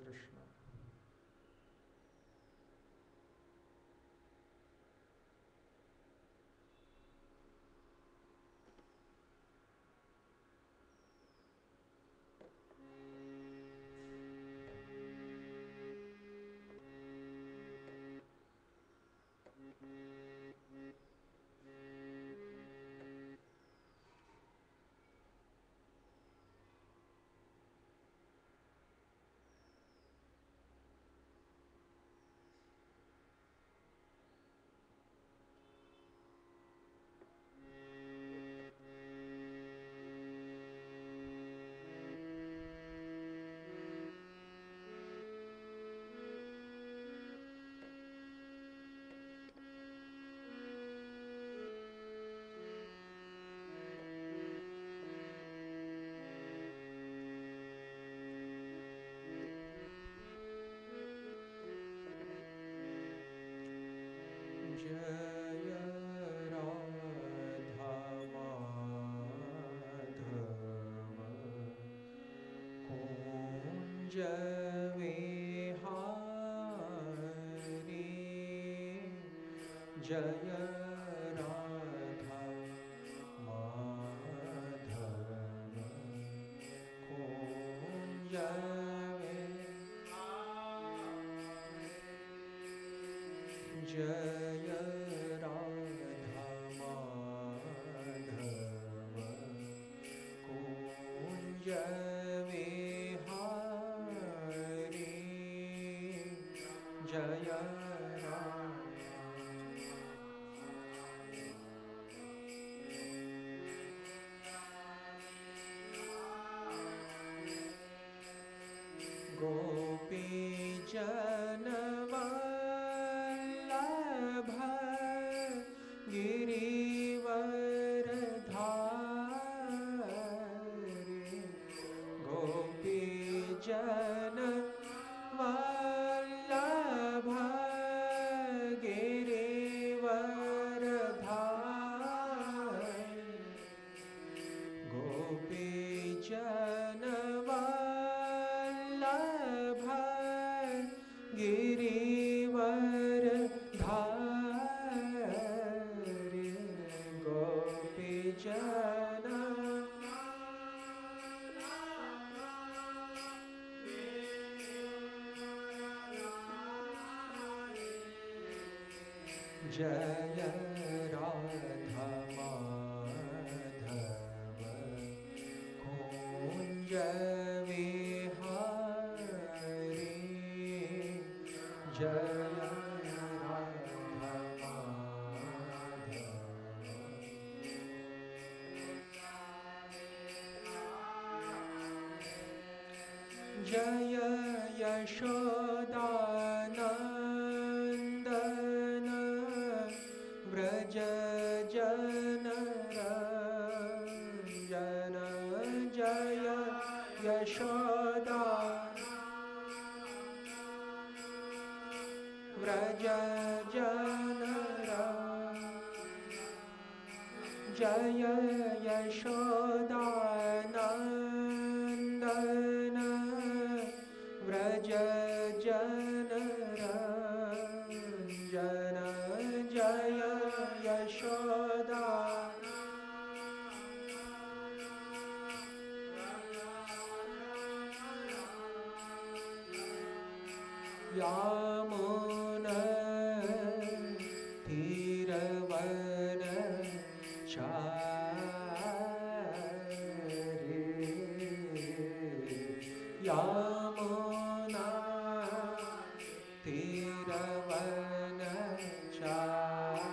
कृष्ण। जय राधा माधव कुंज विहारी। जय राधा माधव कुंज जय राधा माधव कुंज विहारी। जय गोपी जनवल्लभ गिरिवरधारी। गोपी जनवल्लभ गिरिवरधारी। गोपी जनवल्लभ गिरिवरधारी। गोपी जन जय राधा माधव कुंज विहारी। जय राधा माधव जय यशोदानंदन व्रज जनरंजन। जय यशोदा व्रज जनरंजन। जय यशोदानंदन व्रज जनरंजन। जय यशोदा यामुन तीरवन चारि। यामुना तीरवन चारि।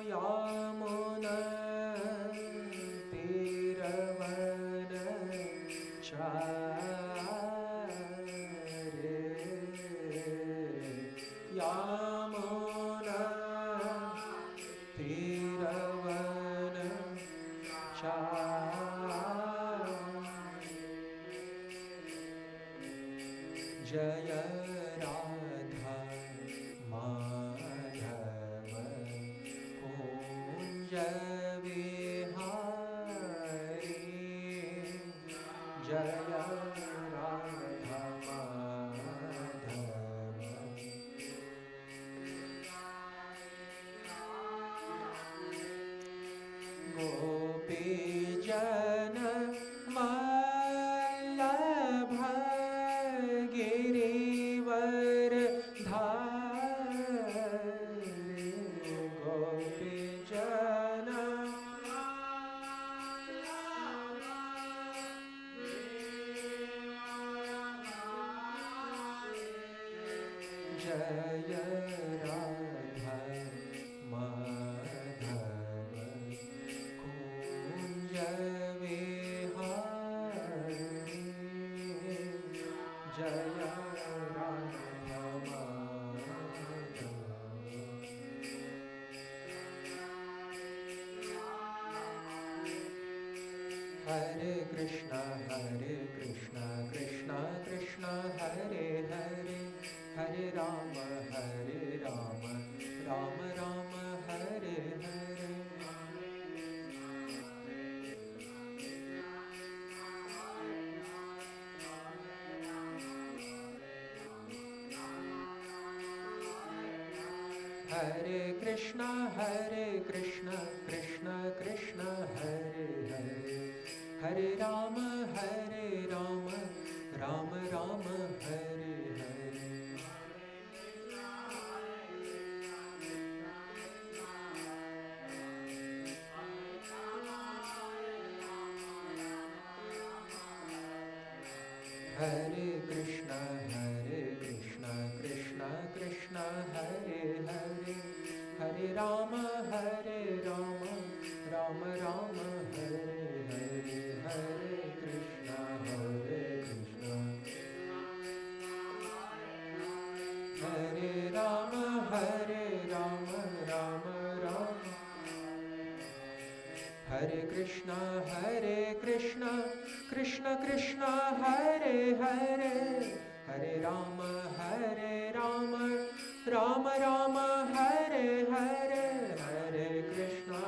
यामुना तीरवन चारि। यामुना तीरवन चारि। जय राधा माधव कुंज विहारी। राधा माधव गोपी जन वल्लभ गिरिवर धारी गोपी जन जय राधा माधव कुंज विहारी जय राधा माधव हरे कृष्णा कृष्णा कृष्णा हरे हरे हरे राम राम राम हरे हरे हरे कृष्णा कृष्णा कृष्णा हरे हरे हरे राम राम राम हरे हरे हरे कृष्णा कृष्णा कृष्णा हरे हरे हरे राम राम राम हरे हरे हरे कृष्णा हरे राम राम राम हरे कृष्णा कृष्णा कृष्णा हरे हरे हरे राम राम राम हरे हरे हरे कृष्णा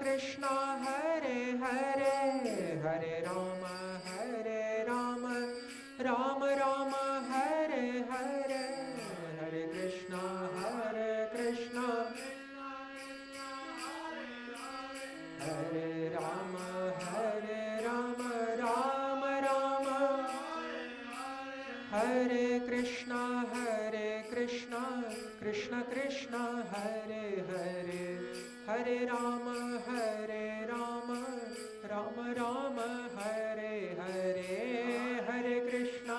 कृष्णा हरे हरे हरे राम राम राम हरे हरे हरे कृष्णा हरे राम राम राम हरे कृष्णा कृष्णा हरे हरे हरे राम राम राम हरे हरे हरे कृष्णा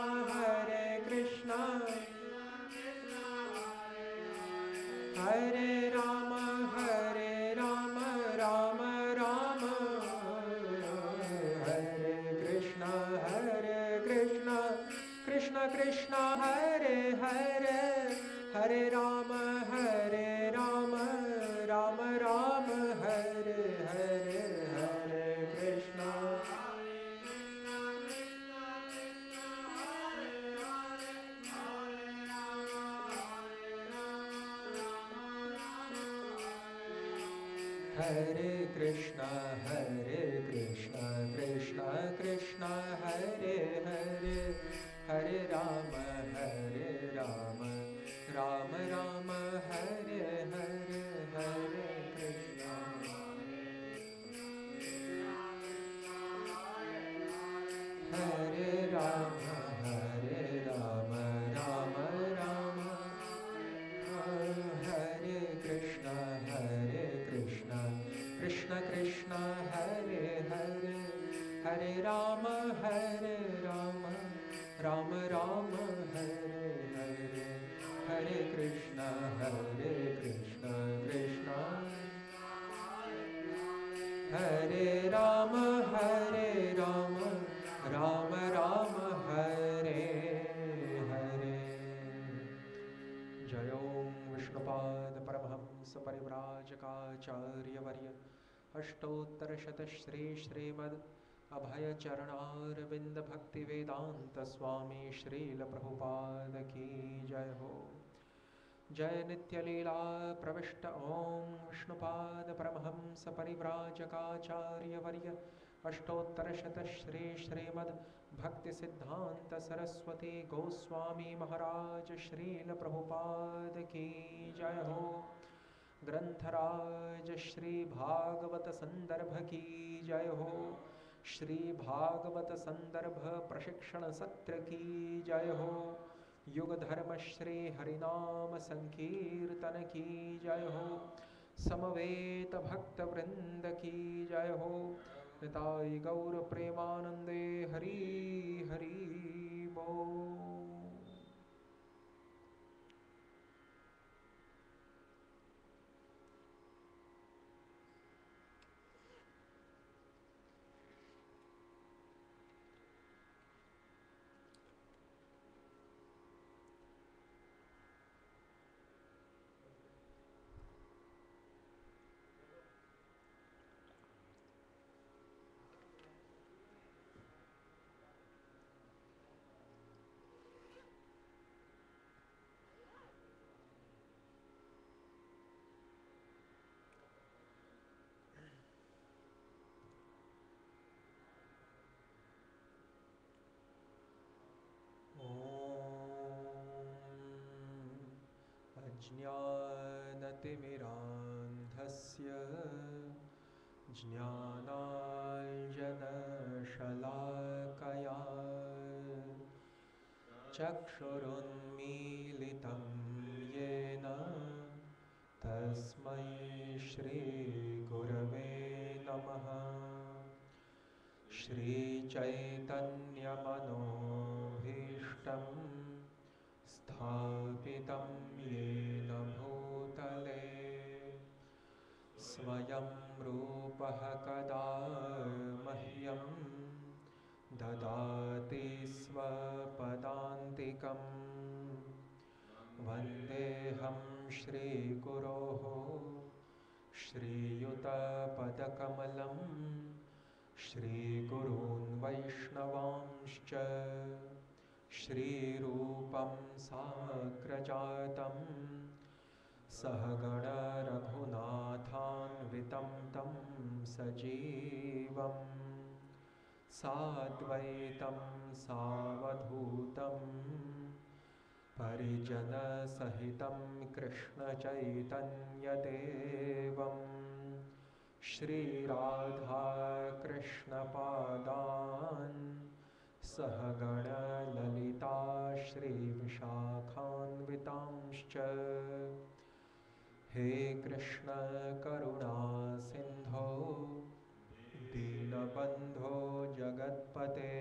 हरे राम राम राम हरे कृष्णा कृष्णा हरे हरे हरे राम राम राम हरे हरे हरे कृष्णा हरे कृष्णा कृष्णा हरे हरे हरे राम राम राम हरे हरे हरे कृष्णा हरे राम राम राम हरे कृष्णा कृष्णा हरे हरे हरे राम राम राम हरे हरे हरे कृष्णा कृष्णा हरे राम राम राम हरे हरे जय ओम विष्णुपाद परमहंस परिव्राजकाचार्यवर्य अष्टोत्तरशत श्री श्रीमद् अभय चरणारविंद भक्ति वेदांत स्वामी श्रील प्रभुपाद की जय हो। जय नित्य लीला प्रविष्ट ओम विष्णुपाद परमहंस परिव्राजकाचार्य वर्य अष्टोत्तर शत श्री श्रीमद् भक्ति सिद्धांत सरस्वती गोस्वामी महाराज श्रील प्रभुपाद की जय हो। ग्रंथराज श्री भागवत संदर्भ की जय हो। श्री भागवत संदर्भ प्रशिक्षण सत्र की जय हो। युग धर्म श्री हरिनाम संकीर्तन की जय हो। समवेत भक्त वृंद की जय हो। निताई गौर प्रेमानंदे हरि हरि बोल। ज्ञानतिमिरान्धस्य ज्ञानाञ्जनशलाकया चक्षुरुन्मीलितं येन तस्मै श्रीगुरवे नमः। श्रीचैतन्यमनोभीष्टं स्थापितं येन भूतले स्वयं रूपः कदा मह्यं ददाति स्वपदान्तिकं। वन्देऽहं श्रीगुरोः श्रीयुतपदकमलं श्रीगुरून् वैष्णवांश्च श्रीरूपं साग्रजातं सहगण रघुनाथान्वितं तं सजीवं साद्वैतं सावधूतं परिजनसहितं कृष्णचैतन्यदेवं श्रीराधाकृष्णपादान् सहगण ललिता श्रीविशाखान्वितांश्च। हे कृष्ण करुणा सिन्धो दीनबन्धो जगत्पते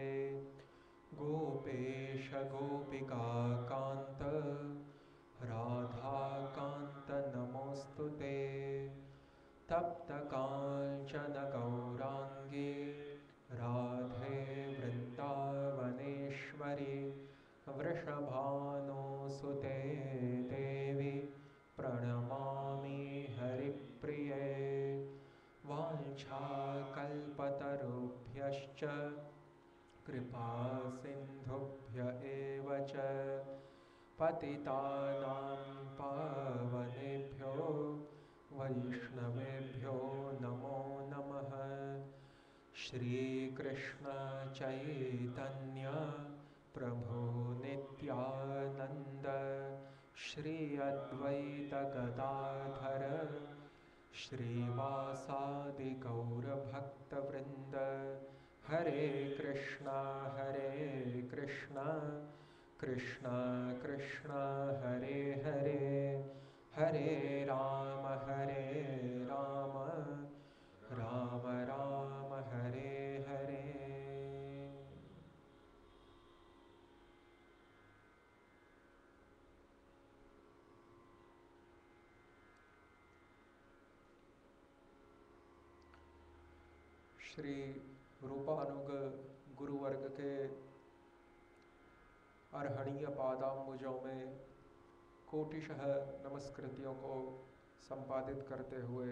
गोपेश गोपिकान्त राधाकान्त नमोऽस्तुते। तप्तकाञ्चन गौराङ्गी राधे वृन्दावनेश्वरी वृषभानुसुते देवी प्रणमामि हरिप्रिये। वाञ्छाकल्पतरुभ्यश्च कृपासिन्धुभ्य एव च पतितानां पावनेभ्यो वैष्णवेभ्यो नमो नमः। श्रीकृष्ण चैतन्य प्रभु नित्यानंद श्री अद्वैत गदाधर श्रीवासादि गौरभक्तवृंद। हरे कृष्णा कृष्णा कृष्णा हरे हरे हरे राम राम राम हरे हरे। श्री रूपानुग गुरुवर्ग के अर्हणीय पादाम्बुजों में कोटिशः नमस्कृतियों को संपादित करते हुए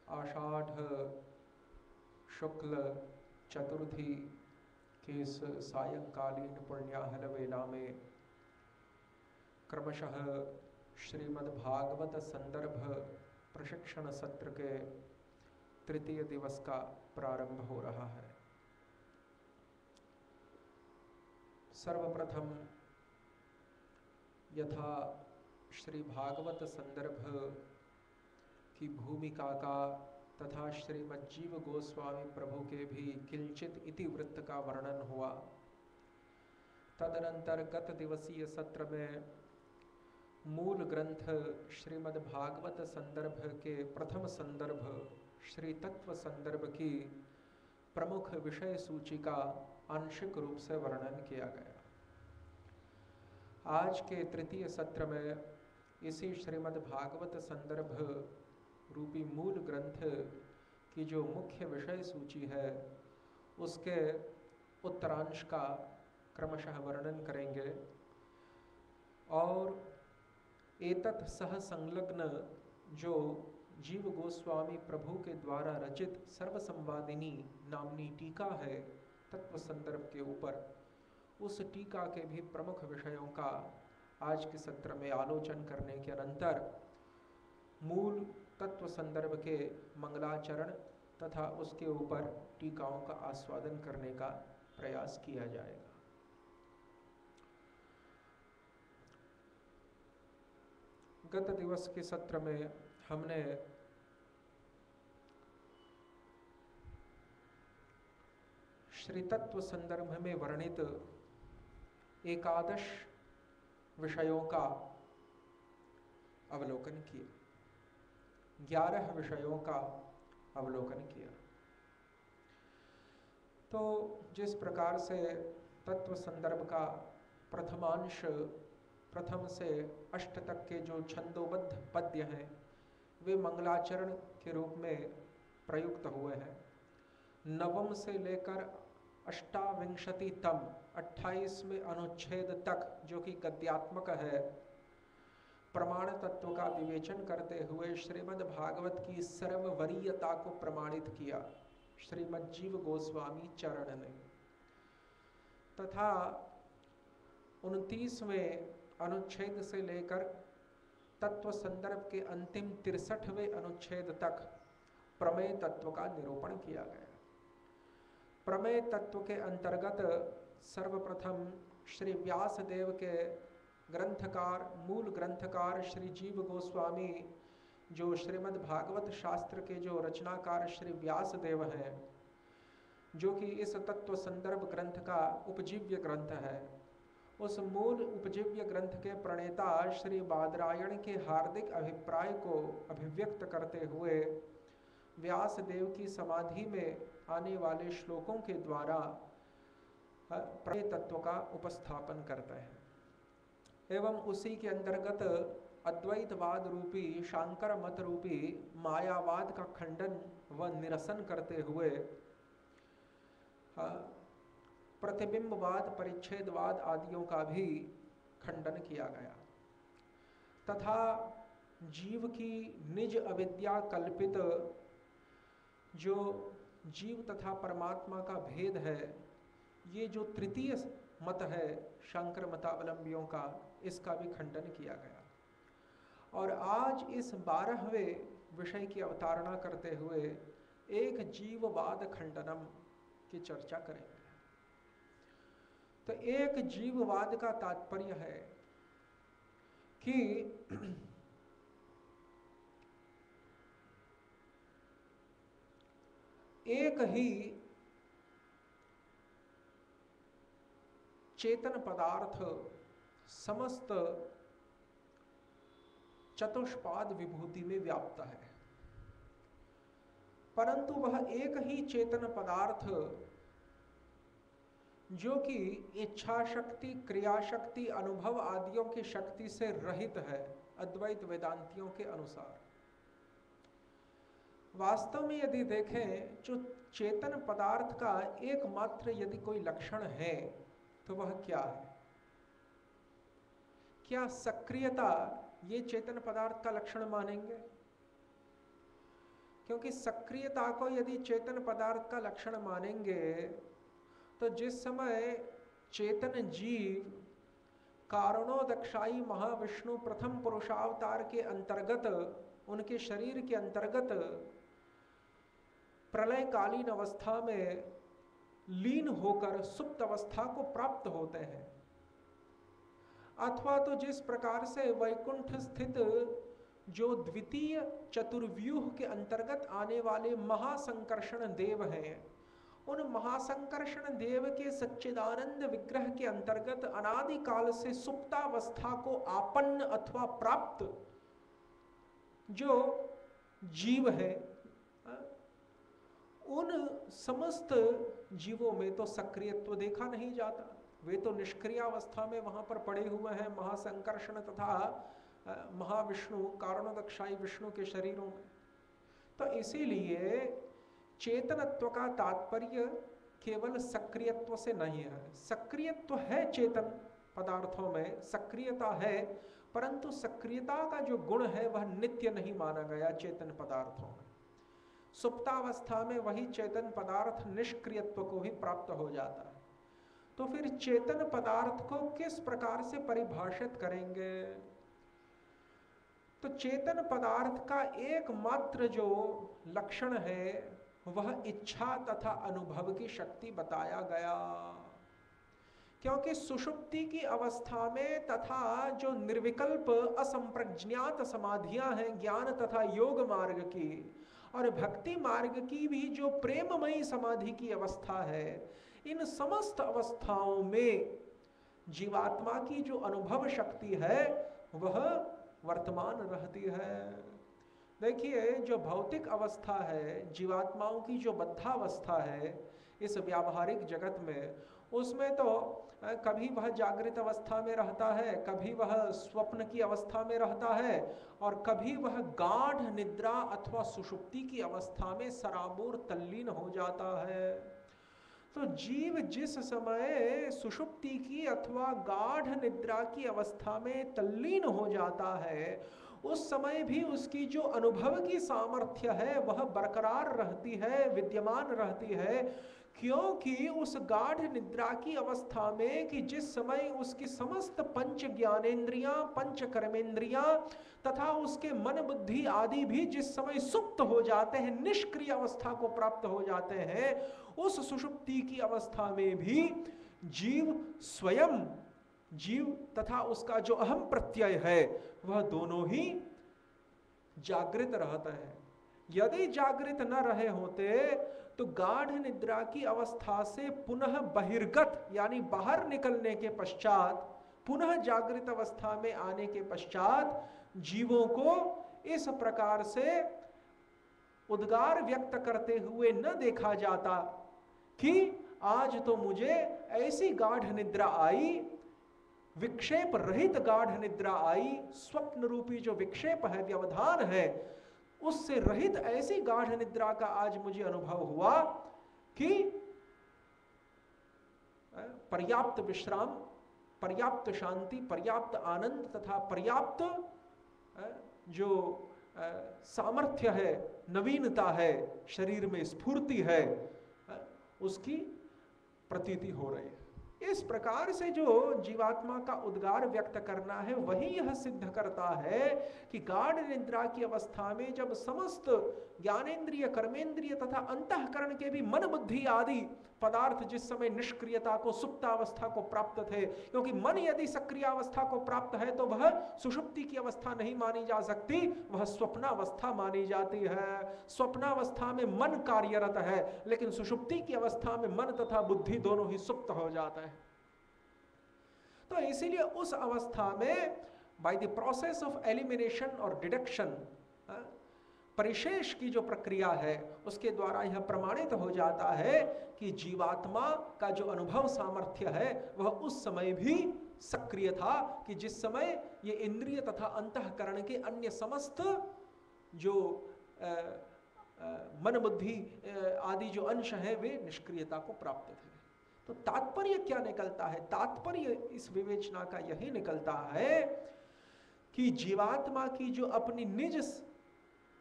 आषाढ़ शुक्ल चतुर्थी के इस सायंकालीन पुण्याहल वेला में क्रमशः श्रीमद्भागवत संदर्भ प्रशिक्षण सत्र के तृतीय दिवस का प्रारंभ हो रहा है। सर्वप्रथम यथा श्री भागवत संदर्भ की भूमिका का तथा श्रीमज्जीव गोस्वामी प्रभु के भी किंचित इतिवृत्त का वर्णन हुआ। तदनंतर गत दिवसीय सत्र में मूल ग्रंथ श्रीमद्भागवत संदर्भ के प्रथम संदर्भ श्री तत्व संदर्भ की प्रमुख विषय सूची का आंशिक रूप से वर्णन किया गया। आज के तृतीय सत्र में इसी श्रीमद्भागवत संदर्भ रूपी मूल ग्रंथ की जो मुख्य विषय सूची है उसके उत्तरांश का क्रमशः वर्णन करेंगे और एतत् सह संलग्न जो जीव गोस्वामी प्रभु के द्वारा रचित सर्वसंवादिनी नामनी टीका है तत्व संदर्भ के ऊपर, उस टीका के भी प्रमुख विषयों का आज के सत्र में आलोचन करने के अनंतर मूल तत्व संदर्भ के मंगलाचरण तथा उसके ऊपर टीकाओं का आस्वादन करने का प्रयास किया जाएगा। गत दिवस के सत्र में हमने श्री तत्व संदर्भ में वर्णित एकादश विषयों का अवलोकन किया, 11 विषयों का अवलोकन किया। तो जिस प्रकार से तत्व संदर्भ का प्रथमांश प्रथम से अष्ट तक के जो छंदोबद्ध पद्य हैं वे मंगलाचरण के रूप में प्रयुक्त हुए हैं। नवम से लेकर अष्टाविंशतितम 28वें अनुच्छेद तक जो कि गद्यात्मक है, प्रमाण तत्व का विवेचन करते हुए श्रीमद् भागवत की सर्ववरीयता को प्रमाणित किया श्रीमज्जीव गोस्वामी चरण ने, तथा 29वें अनुच्छेद से लेकर तत्व संदर्भ के अंतिम 63वें अनुच्छेद तक प्रमेय तत्व का निरूपण किया गया। प्रमेय तत्व के अंतर्गत सर्वप्रथम श्री व्यासदेव के ग्रंथकार मूल ग्रंथकार श्री जीव गोस्वामी जो श्रीमद् भागवत शास्त्र के जो रचनाकार श्री व्यासदेव हैं, जो कि इस तत्व संदर्भ ग्रंथ का उपजीव्य ग्रंथ है, उस मूल उपजीव्य ग्रंथ के प्रणेता श्री बादरायण के हार्दिक अभिप्राय को अभिव्यक्त करते हुए व्यासदेव की समाधि में आने वाले श्लोकों के द्वारा प्रमेय तत्व का उपस्थापन करते हैं एवं उसी के अंतर्गत अद्वैतवाद रूपी शांकर मत रूपी मायावाद का खंडन व निरसन करते हुए प्रतिबिंबवाद परिच्छेदवाद आदियों का भी खंडन किया गया तथा जीव की निज अविद्या कल्पित जो जीव तथा परमात्मा का भेद है, ये जो तृतीय मत है शंकर मतावलंबियों का, इसका भी खंडन किया गया। और आज इस 12वें विषय की अवतारणा करते हुए एक जीववाद खंडनम की चर्चा करेंगे। तो एक जीववाद का तात्पर्य है कि एक ही चेतन पदार्थ समस्त चतुष्पाद विभूति में व्याप्त है, परंतु वह एक ही चेतन पदार्थ जो कि इच्छा शक्ति, क्रिया शक्ति, अनुभव आदियों की शक्ति से रहित है अद्वैत वेदांतियों के अनुसार। वास्तव में यदि देखें जो चेतन पदार्थ का एकमात्र यदि कोई लक्षण है तो वह क्या है? क्या सक्रियता ये चेतन पदार्थ का लक्षण मानेंगे? क्योंकि सक्रियता को यदि चेतन पदार्थ का लक्षण मानेंगे तो जिस समय चेतन जीव कारणोदक्षाई महाविष्णु प्रथम पुरुषावतार के अंतर्गत, उनके शरीर के अंतर्गत प्रलयकालीन अवस्था में लीन होकर सुप्त अवस्था को प्राप्त होते हैं, अथवा तो जिस प्रकार से वैकुंठ स्थित जो द्वितीय चतुर्व्यूह के अंतर्गत आने वाले महासंकर्षण देव हैं, उन महासंकर्षण देव के सच्चिदानंद विग्रह के अंतर्गत अनादि काल से सुप्तावस्था को आपन्न अथवा प्राप्त जो जीव है, उन समस्त जीवों में तो सक्रियत्व देखा नहीं जाता। वे तो निष्क्रिय अवस्था में वहां पर पड़े हुए हैं महासंकर्षण तथा महाविष्णु कारणोदक्षाई विष्णु के शरीरों में। तो इसीलिए चेतनत्व का तात्पर्य केवल सक्रियत्व से नहीं है। सक्रियत्व है चेतन पदार्थों में, सक्रियता है, परंतु सक्रियता का जो गुण है वह नित्य नहीं माना गया चेतन पदार्थों में। सुप्तावस्था में वही चेतन पदार्थ निष्क्रियत्व को ही प्राप्त हो जाता है। तो फिर चेतन पदार्थ को किस प्रकार से परिभाषित करेंगे? तो चेतन पदार्थ का एकमात्र जो लक्षण है वह इच्छा तथा अनुभव की शक्ति बताया गया, क्योंकि सुषुप्ति की अवस्था में तथा जो निर्विकल्प असंप्रज्ञात समाधियां हैं ज्ञान तथा योग मार्ग की, और भक्ति मार्ग की भी जो प्रेममयी समाधि की अवस्था है, इन समस्त अवस्थाओं में जीवात्मा की जो अनुभव शक्ति है वह वर्तमान रहती है। देखिए, जो भौतिक अवस्था है, जीवात्माओं की जो बद्धावस्था है इस व्यावहारिक जगत में, उसमें तो कभी वह जागृत अवस्था में रहता है, कभी वह स्वप्न की अवस्था में रहता है, और कभी वह गाढ़ निद्रा अथवा सुषुप्ति की अवस्था में सराबोर तल्लीन हो जाता है। तो जीव जिस समय सुषुप्ति की अथवा गाढ़ निद्रा की अवस्था में तल्लीन हो जाता है, उस समय भी उसकी जो अनुभव की सामर्थ्य है वह बरकरार रहती है, विद्यमान रहती है, क्योंकि उस गाढ़ निद्रा की अवस्था में कि जिस समय उसकी समस्त पंच ज्ञानेंद्रियां, पंच कर्मेंद्रियां तथा उसके मन बुद्धि आदि भी जिस समय सुप्त हो जाते हैं, निष्क्रिय अवस्था को प्राप्त हो जाते हैं, उस सुषुप्ति की अवस्था में भी जीव स्वयं, जीव तथा उसका जो अहम प्रत्यय है वह दोनों ही जागृत रहता है। यदि जागृत न रहे होते तो गाढ़ निद्रा की अवस्था से पुनः बहिर्गत यानी बाहर निकलने के पश्चात, पुनः जागृत अवस्था में आने के पश्चात जीवों को इस प्रकार से उद्गार व्यक्त करते हुए न देखा जाता कि आज तो मुझे ऐसी गाढ़ निद्रा आई, विक्षेप रहित गाढ़ निद्रा आई, स्वप्न रूपी जो विक्षेप है, व्यवधान है, उससे रहित ऐसी गाढ़ निद्रा का आज मुझे अनुभव हुआ कि पर्याप्त विश्राम, पर्याप्त शांति, पर्याप्त आनंद तथा पर्याप्त जो सामर्थ्य है, नवीनता है, शरीर में स्फूर्ति है, उसकी प्रतीति हो रही है। इस प्रकार से जो जीवात्मा का उद्गार व्यक्त करना है वही यह सिद्ध करता है कि गाढ़ निद्रा की अवस्था में जब समस्त ज्ञानेंद्रिय, कर्मेंद्रिय तथा अंतःकरण के भी मन बुद्धि आदि पदार्थ जिस समय निष्क्रियता को, सुप्तावस्था को प्राप्त थे, क्योंकि मन यदि सक्रिय अवस्था को प्राप्त है तो वह सुषुप्ति की अवस्था नहीं मानी जा सकती, वह स्वप्नावस्था मानी जाती है। स्वप्नावस्था में मन कार्यरत है, लेकिन सुषुप्ति की अवस्था में मन तथा बुद्धि दोनों ही सुप्त हो जाता है। तो इसीलिए उस अवस्था में by the process of elimination और डिडक्शन, परिशेष की जो प्रक्रिया है उसके द्वारा यह प्रमाणित हो जाता है कि जीवात्मा का जो अनुभव सामर्थ्य है वह उस समय भी सक्रिय था कि जिस समय ये इंद्रिय तथा अंतःकरण के अन्य समस्त जो मन बुद्धि आदि जो अंश हैं वे निष्क्रियता को प्राप्त थे। तो तात्पर्य क्या निकलता है? तात्पर्य इस विवेचना का यही निकलता है कि जीवात्मा की जो अपनी निज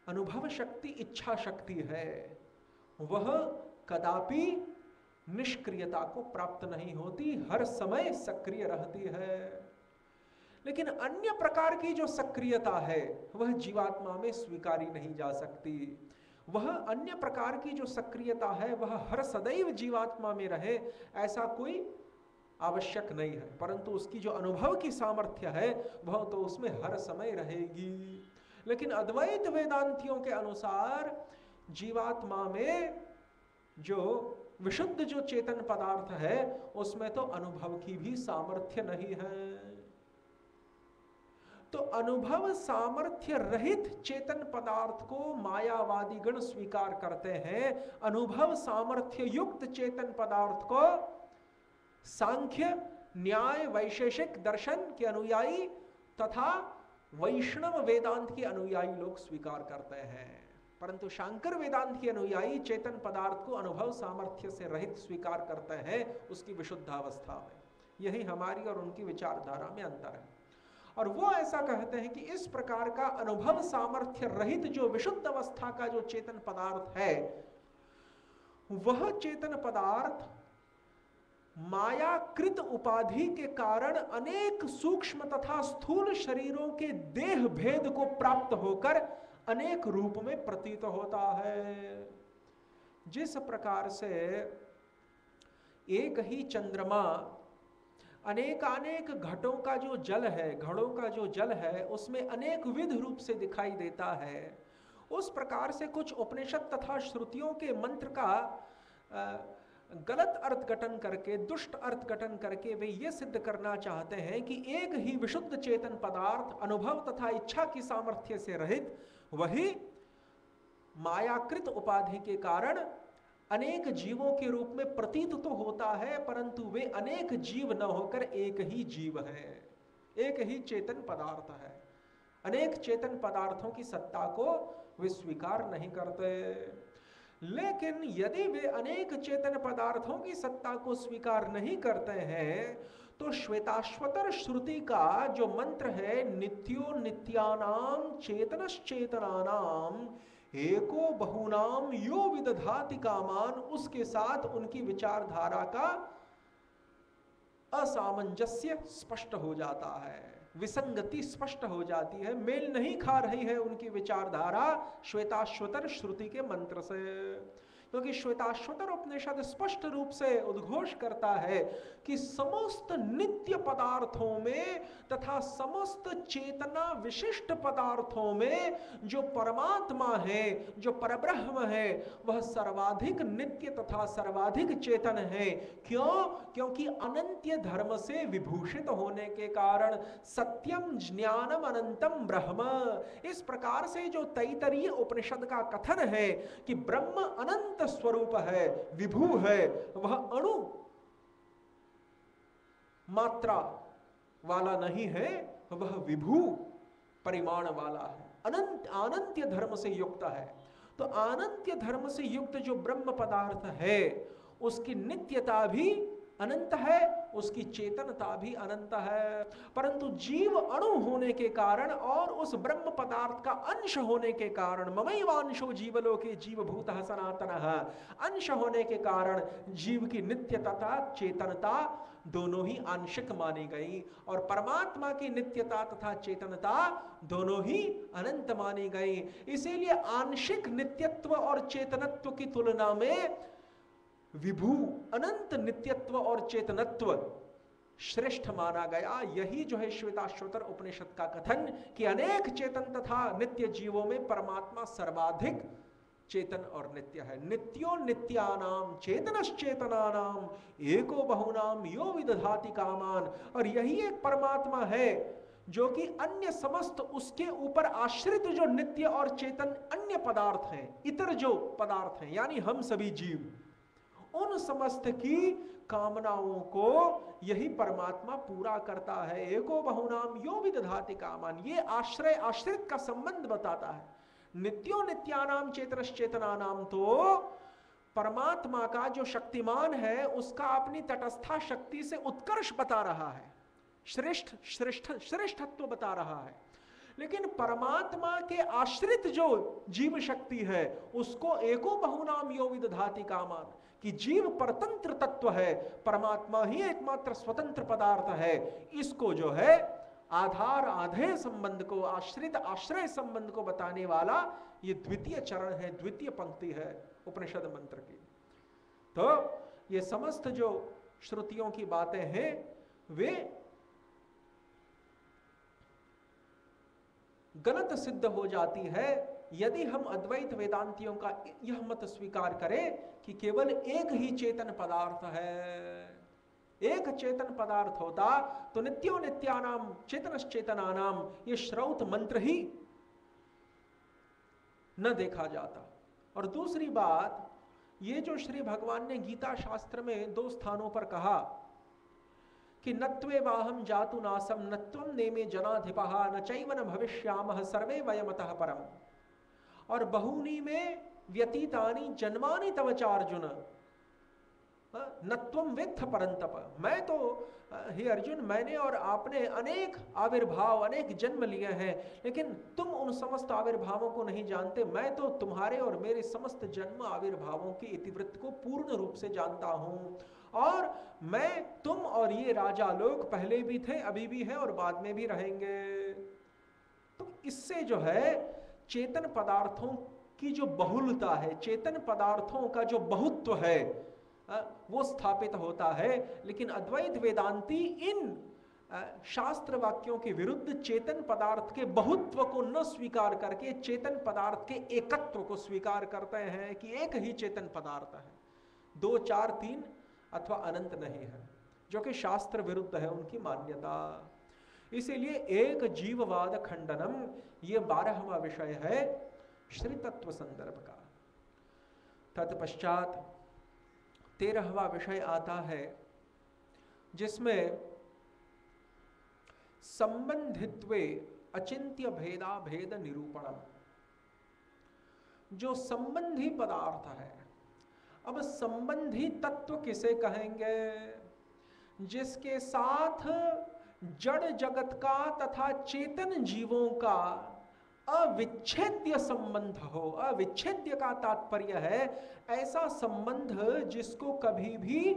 अनुभव शक्ति इच्छा शक्ति है, वह कदापि निष्क्रियता को प्राप्त नहीं होती, हर समय सक्रिय रहती है। लेकिन अन्य प्रकार की जो सक्रियता है वह जीवात्मा में स्वीकारी नहीं जा सकती। वह अन्य प्रकार की जो सक्रियता है वह हर सदैव जीवात्मा में रहे ऐसा कोई आवश्यक नहीं है, परंतु उसकी जो अनुभव की सामर्थ्य है वह तो उसमें हर समय रहेगी। लेकिन अद्वैत वेदांतियों के अनुसार जीवात्मा में जो विशुद्ध जो चेतन पदार्थ है उसमें तो अनुभव की भी सामर्थ्य नहीं है। तो अनुभव सामर्थ्य रहित चेतन पदार्थ को मायावादी गण स्वीकार करते हैं, अनुभव सामर्थ्य युक्त चेतन पदार्थ को सांख्य न्याय वैशेषिक दर्शन के अनुयायी तथा वैष्णव वेदांत के अनुयायी लोग स्वीकार करते हैं। परंतु शांकर वेदांत के अनुयायी चेतन पदार्थ को अनुभव सामर्थ्य से रहित स्वीकार करते हैं उसकी विशुद्धावस्था में। यही हमारी और उनकी विचारधारा में अंतर है। और वो ऐसा कहते हैं कि इस प्रकार का अनुभव सामर्थ्य रहित जो विशुद्ध अवस्था का जो चेतन पदार्थ है वह चेतन पदार्थ मायाकृत उपाधि के कारण अनेक सूक्ष्म तथा स्थूल शरीरों के देह भेद को प्राप्त होकर अनेक रूप में प्रतीत होता है। जिस प्रकार से एक ही चंद्रमा अनेकानेक घटों का जो जल है, घड़ों का जो जल है उसमें अनेक विध रूप से दिखाई देता है, उस प्रकार से कुछ उपनिषद तथा श्रुतियों के मंत्र का गलत अर्थघटन करके, दुष्ट अर्थघटन करके वे ये सिद्ध करना चाहते हैं कि एक ही विशुद्ध चेतन पदार्थ अनुभव तथा इच्छा की सामर्थ्य से रहित वही मायाकृत उपाधि के कारण अनेक जीवों के रूप में प्रतीत तो होता है, परंतु वे अनेक जीव न होकर एक ही जीव है, एक ही चेतन पदार्थ है। अनेक चेतन पदार्थों की सत्ता को वे स्वीकार नहीं करते। लेकिन यदि वे अनेक चेतन पदार्थों की सत्ता को स्वीकार नहीं करते हैं तो श्वेताश्वतर श्रुति का जो मंत्र है नित्यो नित्यानाम चेतनश्चेतनानाम एको बहुनाम यो विदधाति कामान, उसके साथ उनकी विचारधारा का असामंजस्य स्पष्ट हो जाता है, विसंगति स्पष्ट हो जाती है, मेल नहीं खा रही है उनकी विचारधारा श्वेताश्वतर श्रुति के मंत्र से। क्योंकि श्वेताश्वतर उपनिषद स्पष्ट रूप से उद्घोष करता है कि समस्त नित्य पदार्थों में तथा समस्त चेतना विशिष्ट पदार्थों में जो परमात्मा है, जो परब्रह्म है, वह सर्वाधिक नित्य तथा सर्वाधिक चेतन है। क्यों? क्योंकि अनंत्य धर्म से विभूषित होने के कारण, सत्यम ज्ञानम अनंतम ब्रह्म, इस प्रकार से जो तैतरीय उपनिषद का कथन है कि ब्रह्म अनंत स्वरूप है, विभू है, वह अणु मात्रा वाला नहीं है, वह विभू परिमाण वाला है, अनंत अनंत्य धर्म से युक्त है। तो अनंत्य धर्म से युक्त जो ब्रह्म पदार्थ है उसकी नित्यता भी अनंत है, उसकी चेतनता भी अनंत है। परंतु जीव अणु होने के कारण और उस ब्रह्म पदार्थ का अंश होने के कारण, ममैवांशो जीवलोके जीवभूतः सनातनः, अंश होने के कारण जीव की नित्यता चेतनता दोनों ही आंशिक मानी गई और परमात्मा की नित्यता तथा चेतनता दोनों ही अनंत मानी गई। इसीलिए आंशिक नित्यत्व और चेतनत्व की तुलना में विभू अनंत नित्यत्व और चेतनत्व श्रेष्ठ माना गया। यही जो है श्वेताश्वतर उपनिषद का कथन कि अनेक चेतन तथा नित्य जीवों में परमात्मा सर्वाधिक चेतन और नित्य है। नित्यो नित्यानाम चेतनश्चेतनानाम एको बहुनाम यो विदधाति कामान। और यही एक परमात्मा है जो कि अन्य समस्त उसके ऊपर आश्रित जो नित्य और चेतन अन्य पदार्थ हैं, इतर जो पदार्थ हैं, यानी हम सभी जीव, उन समस्त की कामनाओं को यही परमात्मा पूरा करता है। एको बहुनाम यो विदधाति कामान, ये आश्रय आश्रित का संबंध बताता है। नित्यो नित्यानाम चेतनश्चेतनानाम तो परमात्मा का जो शक्तिमान है उसका अपनी तटस्था शक्ति से उत्कर्ष बता रहा है, श्रेष्ठत्व बता रहा है। लेकिन परमात्मा के आश्रित जो जीव शक्ति है उसको एको बहुनाम यो विदधाति कामान, कि जीव परतंत्र तत्व है, परमात्मा ही एकमात्र स्वतंत्र पदार्थ है। इसको जो है आधार आधेय संबंध को, आश्रित आश्रय संबंध को बताने वाला ये द्वितीय चरण है, द्वितीय पंक्ति है उपनिषद मंत्र की। तो ये समस्त जो श्रुतियों की बातें हैं वे गलत सिद्ध हो जाती है यदि हम अद्वैत वेदांतियों का यह मत स्वीकार करें कि केवल एक ही चेतन पदार्थ है। एक चेतन पदार्थ होता तो नित्यो नित्यानाम चेतनश्चेतनानाम ये श्रौत मंत्र ही न देखा जाता। और दूसरी बात, ये जो श्री भगवान ने गीता शास्त्र में 2 स्थानों पर कहा कि नत्वे वाहम जातु नासम नत्वम नेमे जनाधिपः न चैवन भविष्यामः सर्वे वयमतः परम, और बहुनी में व्यतीतानि जन्मानि तव चार्जुन नत्वम वेत्थ परंतप। मैं तो हे अर्जुन, मैंने और आपने अनेक आविर्भाव, अनेक जन्म लिए हैं, लेकिन तुम उन समस्त आविर्भावों को नहीं जानते। मैं तो तुम्हारे और मेरे समस्त जन्म आविर्भावों की इतिवृत्त को पूर्ण रूप से जानता हूं, और मैं, तुम और ये राजा लोग पहले भी थे, अभी भी हैं और बाद में भी रहेंगे। तो इससे जो है चेतन पदार्थों की जो बहुलता है, चेतन पदार्थों का जो बहुत्व है वो स्थापित होता है। लेकिन अद्वैत वेदांती इन शास्त्र वाक्यों के विरुद्ध चेतन पदार्थ के बहुत्व को न स्वीकार करके चेतन पदार्थ के एकत्व को स्वीकार करते हैं कि एक ही चेतन पदार्थ है, 2, 4, 3 अथवा अनंत नहीं है, जो कि शास्त्र विरुद्ध है उनकी मान्यता। इसीलिए एक जीववाद खंडनम ये 12वां विषय है श्री तत्व संदर्भ का। तत्पश्चात 13वां विषय आता है जिसमें संबंधित्वे अचिंत्य भेदा भेद निरूपणम, जो संबंधी पदार्थ है। अब संबंधी तत्व किसे कहेंगे? जिसके साथ जड़ जगत का तथा चेतन जीवों का अविच्छेद्य संबंध हो। अविच्छेद्य का तात्पर्य है ऐसा संबंध जिसको कभी भी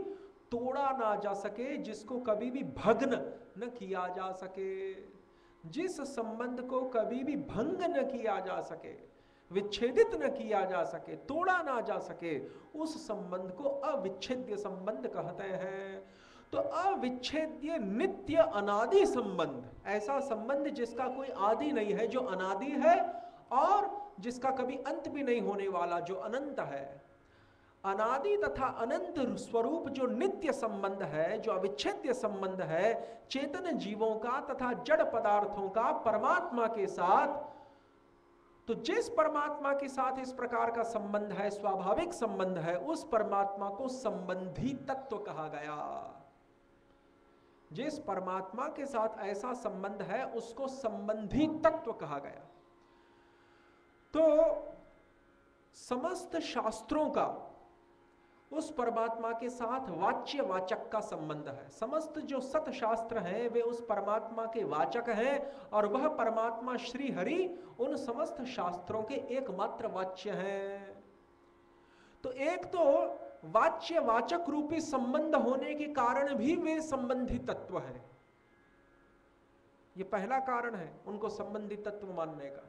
तोड़ा ना जा सके, जिसको कभी भी भग्न न किया जा सके, जिस संबंध को कभी भी भंग न किया जा सके, विच्छेदित न किया जा सके, तोड़ा ना जा सके, उस संबंध को अविच्छेद्य संबंध कहते हैं। तो अविच्छेद्य नित्य अनादि संबंध, ऐसा संबंध जिसका कोई आदि नहीं है, जो अनादि है और जिसका कभी अंत भी नहीं होने वाला, जो अनंत है। अनादि तथा अनंत स्वरूप जो नित्य संबंध है, जो अविच्छेद्य संबंध है चेतन जीवों का तथा जड़ पदार्थों का परमात्मा के साथ, तो जिस परमात्मा के साथ इस प्रकार का संबंध है, स्वाभाविक संबंध है, उस परमात्मा को संबंधी तत्व कहा गया। जिस परमात्मा के साथ ऐसा संबंध है उसको संबंधी तत्व कहा गया। तो समस्त शास्त्रों का उस परमात्मा के साथ वाच्य वाचक का संबंध है। समस्त जो सत शास्त्र हैं वे उस परमात्मा के वाचक हैं, और वह परमात्मा श्री हरि उन समस्त शास्त्रों के एकमात्र वाच्य हैं। तो एक तो वाच्य वाचक रूपी संबंध होने के कारण भी वे संबंधी तत्व हैं। यह पहला कारण है उनको संबंधी तत्व मानने का।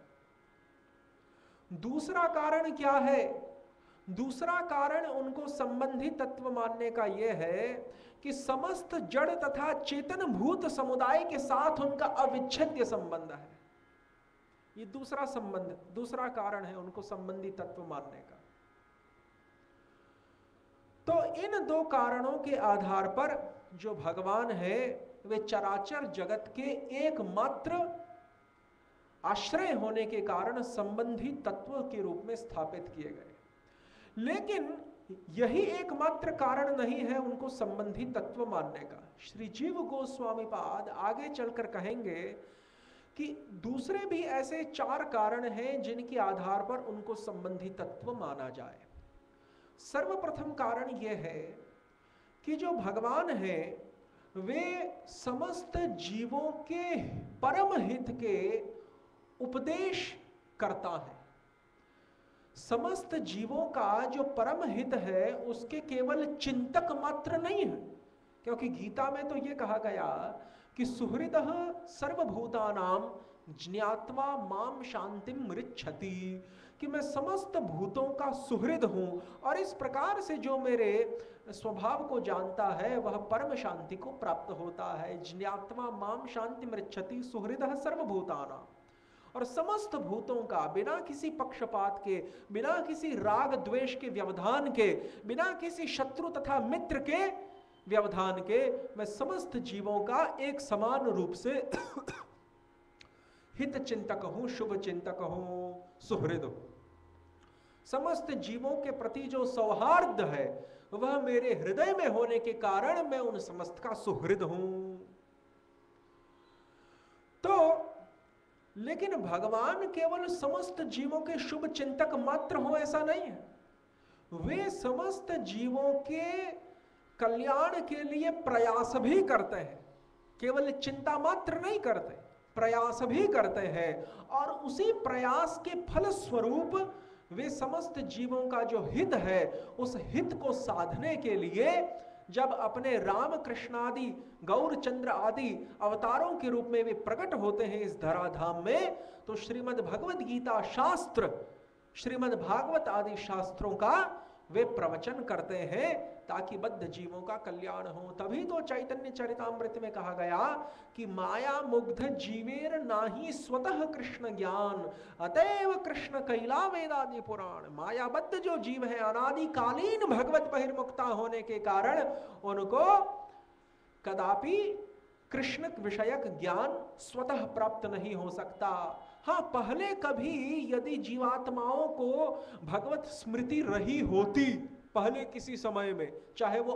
दूसरा कारण क्या है? दूसरा कारण उनको संबंधी तत्व मानने का यह है कि समस्त जड़ तथा चेतन भूत समुदाय के साथ उनका अविच्छेद्य संबंध है। ये दूसरा संबंध, दूसरा कारण है उनको संबंधी तत्व मानने का। तो इन 2 कारणों के आधार पर जो भगवान है वे चराचर जगत के एकमात्र आश्रय होने के कारण संबंधी तत्व के रूप में स्थापित किए गए। लेकिन यही एकमात्र कारण नहीं है उनको संबंधी तत्व मानने का। श्री जीव गोस्वामी पाद आगे चलकर कहेंगे कि दूसरे भी ऐसे 4 कारण हैं जिनके आधार पर उनको संबंधी तत्व माना जाए। सर्वप्रथम कारण यह है कि जो भगवान है वे समस्त जीवों के परम हित के उपदेश करता है। समस्त जीवों का जो परम हित है उसके केवल चिंतक मात्र नहीं है, क्योंकि गीता में तो ये कहा गया कि सुहृदः सर्वभूतानां ज्ञात्वा माम शांतिम मृच्छति, कि मैं समस्त भूतों का सुहृद हूं और इस प्रकार से जो मेरे स्वभाव को जानता है वह परम शांति को प्राप्त होता है। ज्ञात्वा माम शांति मृच्छति सुहृदः सर्वभूतानां, और समस्त भूतों का बिना किसी पक्षपात के, बिना किसी राग द्वेष के व्यवधान के, बिना किसी शत्रु तथा मित्र के व्यवधान के, मैं समस्त जीवों का एक समान रूप से हित चिंतक हूं, शुभ चिंतक हूं, सुहृद हूं। समस्त जीवों के प्रति जो सौहार्द है वह मेरे हृदय में होने के कारण मैं उन समस्त का सुहृद हूं। तो लेकिन भगवान केवल समस्त जीवों के शुभ चिंतक मात्र हो ऐसा नहीं है, वे समस्त जीवों के कल्याण के लिए प्रयास भी करते हैं। केवल चिंता मात्र नहीं करते, प्रयास भी करते हैं, और उसी प्रयास के फल स्वरूप वे समस्त जीवों का जो हित है उस हित को साधने के लिए जब अपने राम कृष्ण आदि गौर चंद्र आदि अवतारों के रूप में वे प्रकट होते हैं इस धराधाम में, तो श्रीमद् भगवद गीता शास्त्र, श्रीमद् भागवत आदि शास्त्रों का वे प्रवचन करते हैं ताकि बद्ध जीवों का कल्याण हो। तभी तो चैतन्य चरितामृत में कहा गया कि माया मुग्ध जीवेर नाही स्वतः कृष्ण ज्ञान, अतएव कृष्ण कैला वेदादि पुराण। मायाबद्ध जो जीव है अनादिकालीन भगवत बहिर्मुक्ता होने के कारण उनको कदापि कृष्ण विषयक ज्ञान स्वतः प्राप्त नहीं हो सकता। हाँ, पहले कभी यदि जीवात्माओं को भगवत स्मृति रही होती, पहले किसी समय में, चाहे वो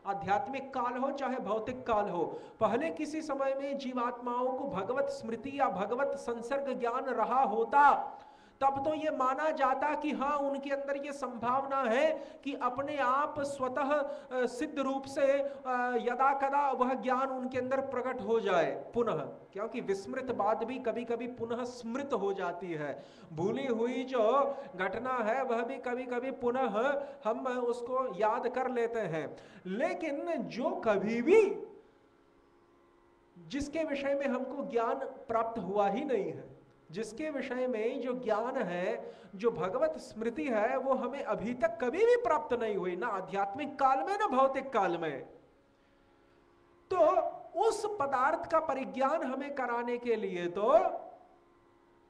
आध्यात्मिक काल हो चाहे भौतिक काल हो, पहले किसी समय में जीवात्माओं को भगवत स्मृति या भगवत संसर्ग ज्ञान रहा होता, तब तो ये माना जाता कि हाँ उनके अंदर ये संभावना है कि अपने आप स्वतः सिद्ध रूप से यदा कदा वह ज्ञान उनके अंदर प्रकट हो जाए पुनः, क्योंकि विस्मृत बात भी कभी कभी पुनः स्मृत हो जाती है। भूली हुई जो घटना है वह भी कभी कभी पुनः हम उसको याद कर लेते हैं। लेकिन जो कभी भी जिसके विषय में हमको ज्ञान प्राप्त हुआ ही नहीं है, जिसके विषय में जो ज्ञान है, जो भगवत स्मृति है, वो हमें अभी तक कभी भी प्राप्त नहीं हुई, ना आध्यात्मिक काल में ना भौतिक काल में, तो उस पदार्थ का परिज्ञान हमें कराने के लिए तो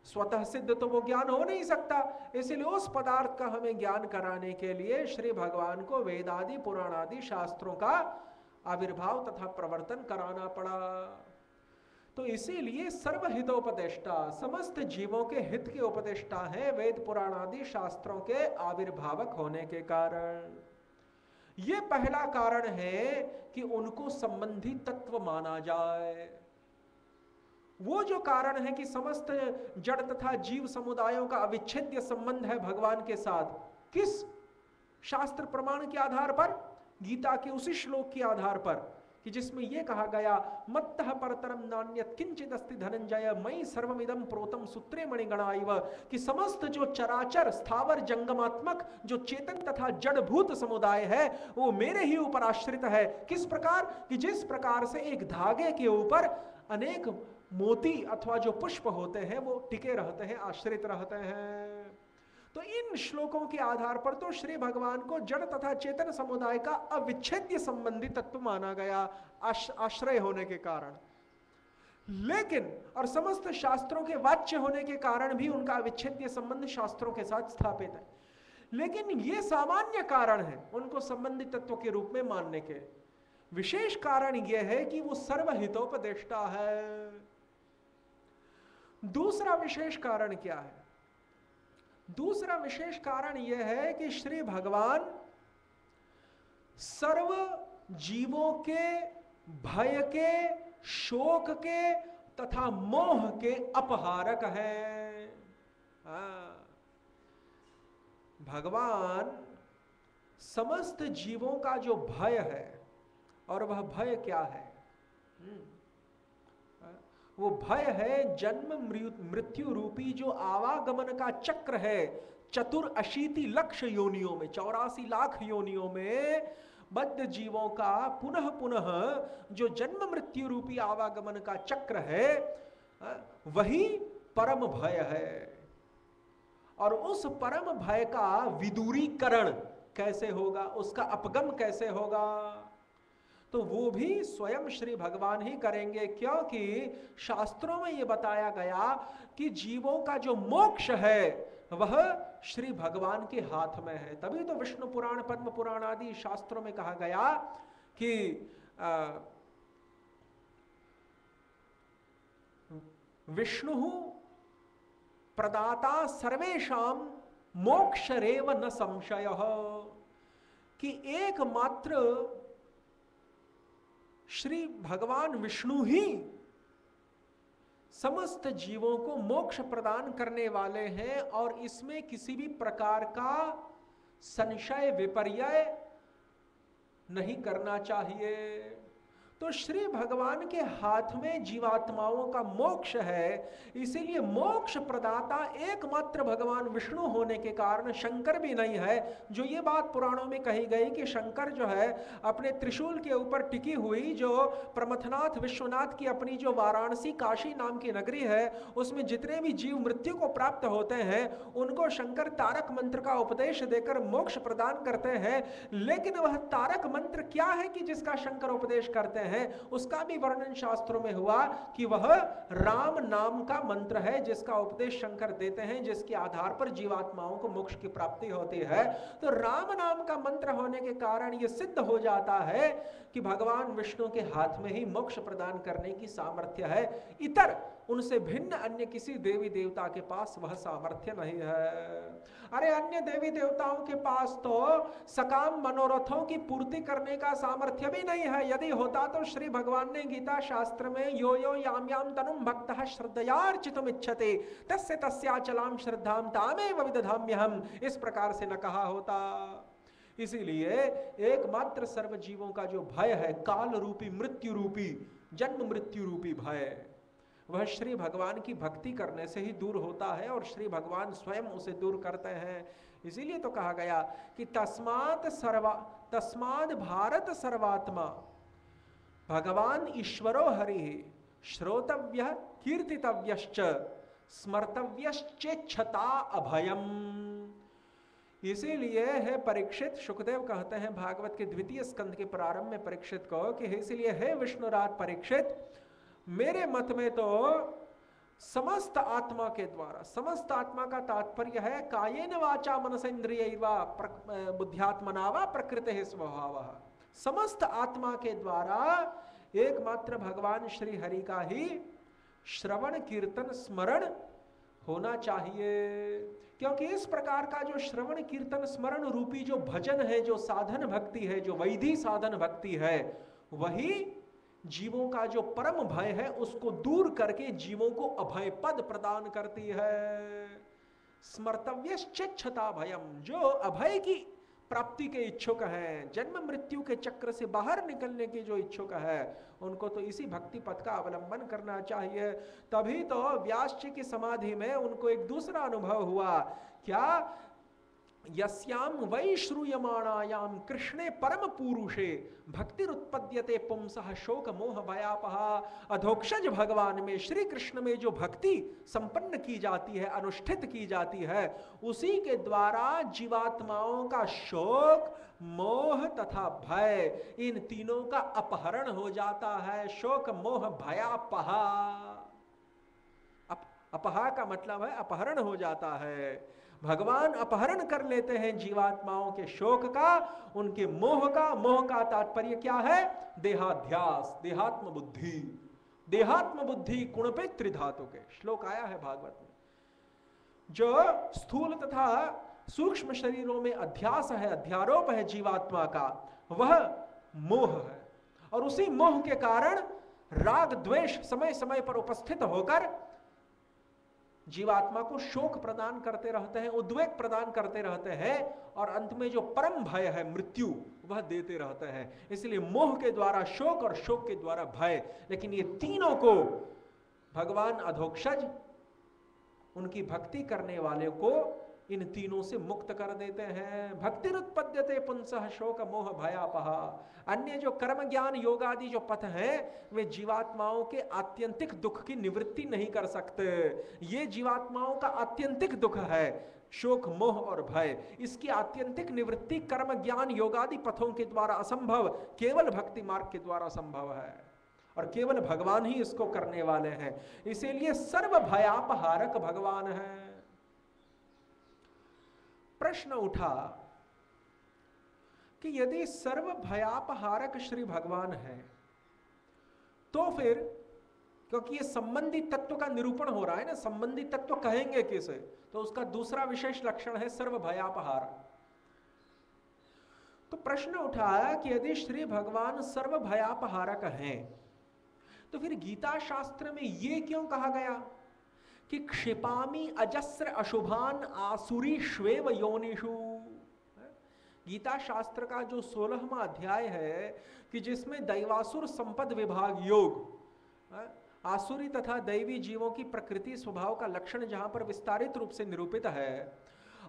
स्वतः सिद्ध तो वो ज्ञान हो नहीं सकता। इसलिए उस पदार्थ का हमें ज्ञान कराने के लिए श्री भगवान को वेदादि पुराणादि शास्त्रों का आविर्भाव तथा प्रवर्तन कराना पड़ा। तो इसीलिए सर्वहितोपदेष्टा, समस्त जीवों के हित के उपदेष्टा है वेद पुराण आदि शास्त्रों के आविर्भावक होने के कारण। ये पहला कारण है कि उनको संबंधी तत्व माना जाए। वो जो कारण है कि समस्त जड़ तथा जीव समुदायों का अविच्छेद्य संबंध है भगवान के साथ, किस शास्त्र प्रमाण के आधार पर? गीता के उसी श्लोक के आधार पर कि जिसमें यह कहा गया मत्तः परतरम नान्यत् किंचित् अस्ति धनंजय मयि सर्वमिदं प्रोतम सूत्रे मणिगणाइव, कि समस्त जो चराचर स्थावर जंगमात्मक जो चेतन तथा जड़भूत समुदाय है वो मेरे ही ऊपर आश्रित है। किस प्रकार? कि जिस प्रकार से एक धागे के ऊपर अनेक मोती अथवा जो पुष्प होते हैं वो टिके रहते हैं, आश्रित रहते हैं। तो इन श्लोकों के आधार पर तो श्री भगवान को जड़ तथा चेतन समुदाय का अविच्छेद्य संबंधी तत्व माना गया आश्रय होने के कारण। लेकिन और समस्त शास्त्रों के वाच्य होने के कारण भी उनका अविच्छेद्य संबंध शास्त्रों के साथ स्थापित है। लेकिन ये सामान्य कारण है उनको संबंधी तत्व के रूप में मानने के। विशेष कारण यह है कि वो सर्वहितोपदेष्टा है। दूसरा विशेष कारण क्या है? दूसरा विशेष कारण यह है कि श्री भगवान सर्व जीवों के भय के, शोक के तथा मोह के अपहारक हैं। भगवान समस्त जीवों का जो भय है, और वह भय क्या है? वो भय है जन्म मृत्यु रूपी जो आवागमन का चक्र है, 84 लक्ष योनियों में, 84 लाख योनियों में बद्ध जीवों का पुनः पुनः जो जन्म मृत्यु रूपी आवागमन का चक्र है, वही परम भय है। और उस परम भय का विदूरीकरण कैसे होगा, उसका अपगम कैसे होगा, तो वो भी स्वयं श्री भगवान ही करेंगे, क्योंकि शास्त्रों में ये बताया गया कि जीवों का जो मोक्ष है वह श्री भगवान के हाथ में है। तभी तो विष्णु पुराण, पद्म पुराण आदि शास्त्रों में कहा गया कि विष्णु प्रदाता सर्वेषां मोक्षरेव न संशयः, कि एकमात्र श्री भगवान विष्णु ही समस्त जीवों को मोक्ष प्रदान करने वाले हैं, और इसमें किसी भी प्रकार का संशय विपर्यय नहीं करना चाहिए। तो श्री भगवान के हाथ में जीवात्माओं का मोक्ष है, इसीलिए मोक्ष प्रदाता एकमात्र भगवान विष्णु होने के कारण शंकर भी नहीं है। जो ये बात पुराणों में कही गई कि शंकर जो है अपने त्रिशूल के ऊपर टिकी हुई जो प्रमथनाथ विश्वनाथ की अपनी जो वाराणसी काशी नाम की नगरी है, उसमें जितने भी जीव मृत्यु को प्राप्त होते हैं उनको शंकर तारक मंत्र का उपदेश देकर मोक्ष प्रदान करते हैं। लेकिन वह तारक मंत्र क्या है कि जिसका शंकर उपदेश करते हैं, उसका भी वर्णन शास्त्रों में हुआ कि वह राम नाम का मंत्र है जिसका उपदेश शंकर देते हैं, जिसके आधार पर जीवात्माओं को मोक्ष की प्राप्ति होती है। तो राम नाम का मंत्र होने के कारण यह सिद्ध हो जाता है कि भगवान विष्णु के हाथ में ही मोक्ष प्रदान करने की सामर्थ्य है, इतर उनसे भिन्न अन्य किसी देवी देवता के पास वह सामर्थ्य नहीं है। अरे अन्य देवी देवताओं के पास तो सकाम मनोरथों की पूर्ति करने का सामर्थ्य भी नहीं है। यदि होता तो श्री भगवान ने गीता शास्त्र में यो यो याम याम तनुम भक्तः श्रद्धयार्चितुम इच्छते तस्य तस्याचलाम श्रद्धाम तामेव विदधाम्यहम्, इस प्रकार से न कहा होता। इसीलिए एकमात्र सर्व जीवों का जो भय है, काल रूपी मृत्यु रूपी जन्म मृत्यु रूपी भय, वह श्री भगवान की भक्ति करने से ही दूर होता है, और श्री भगवान स्वयं उसे दूर करते हैं। इसीलिए तो कहा गया कि तस्माद भारत सर्वात्मा भगवान ईश्वरो हरि श्रोतव्य कीर्तितव्यश्च स्मर्तव्यश्चेच्छता अभयम। इसीलिए है परीक्षित, सुखदेव कहते हैं भागवत के द्वितीय स्कंध के प्रारंभ में परीक्षित को कि इसीलिए है विष्णुराज परीक्षित, मेरे मत में तो समस्त आत्मा के द्वारा, समस्त आत्मा का तात्पर्य है कायेन वाचा मनसेन्द्रियैर्वा बुद्ध्यात्मना वा प्रकृतिः स्वभावः, समस्त आत्मा के द्वारा एकमात्र भगवान श्री हरि का ही श्रवण कीर्तन स्मरण होना चाहिए। क्योंकि इस प्रकार का जो श्रवण कीर्तन स्मरण रूपी जो भजन है, जो साधन भक्ति है, जो वैधि साधन भक्ति है, वही जीवों का जो परम भय है उसको दूर करके जीवों को अभय पद प्रदान करती है। स्मर्तव्यश्चेच्छता भयम, जो अभय की प्राप्ति के इच्छुक हैं, जन्म मृत्यु के चक्र से बाहर निकलने की जो इच्छुक है, उनको तो इसी भक्ति पथ का अवलंबन करना चाहिए। तभी तो व्यास जी की समाधि में उनको एक दूसरा अनुभव हुआ, क्या? यस्याम वै श्रूयमाणायाम कृष्णे परम पुरुषे भक्तिरुत्पद्यते पुंसः शोक मोह भयापहा। अधोक्षज भगवान में, श्री कृष्ण में जो भक्ति संपन्न की जाती है, अनुष्ठित की जाती है, उसी के द्वारा जीवात्माओं का शोक मोह तथा भय, इन तीनों का अपहरण हो जाता है। शोक मोह भयापहा, अपहा का मतलब है अपहरण हो जाता है। भगवान अपहरण कर लेते हैं जीवात्माओं के शोक का, उनके मोह का। मोह का तात्पर्य क्या है? देहाध्यास, देहात्म बुद्धि। देहात्म बुद्धि कुणपे त्रिधातु के श्लोक आया है भागवत में। जो स्थूल तथा सूक्ष्म शरीरों में अध्यास है, अध्यारोप है जीवात्मा का, वह मोह है। और उसी मोह के कारण राग द्वेष समय समय पर उपस्थित होकर जीवात्मा को शोक प्रदान करते रहते हैं, उद्वेग प्रदान करते रहते हैं, और अंत में जो परम भय है मृत्यु, वह देते रहते हैं। इसलिए मोह के द्वारा शोक और शोक के द्वारा भय, लेकिन ये तीनों को भगवान अधोक्षज उनकी भक्ति करने वाले को इन तीनों से मुक्त कर देते हैं। भक्तिरुत्पद्यते पुंसः शोक मोह भयापहा। अन्य जो कर्म ज्ञान योग आदि जो पथ हैं वे जीवात्माओं के आत्यंतिक दुख की निवृत्ति नहीं कर सकते। ये जीवात्माओं का आत्यंतिक दुख है, शोक मोह और भय। इसकी आत्यंतिक निवृत्ति कर्म ज्ञान योगादि पथों के द्वारा असंभव, केवल भक्ति मार्ग के द्वारा संभव है और केवल भगवान ही इसको करने वाले हैं। इसीलिए सर्व भयापहारक भगवान है। प्रश्न उठा कि यदि सर्व भयापहारक श्री भगवान है तो फिर, क्योंकि ये संबंधी तत्व का निरूपण हो रहा है ना, संबंधी तत्व कहेंगे किसे, तो उसका दूसरा विशेष लक्षण है सर्व भयापहार। तो प्रश्न उठाया कि यदि श्री भगवान सर्व भयापहारक हैं तो फिर गीता शास्त्र में ये क्यों कहा गया कि क्षिपामि अजस्र अशुभान आसुरी श्वेव योनिषु। गीता शास्त्र का जो 16वां अध्याय है कि जिसमें दैवासुर संपद विभाग योग, आसुरी तथा दैवी जीवों की प्रकृति स्वभाव का लक्षण जहां पर विस्तारित रूप से निरूपित है,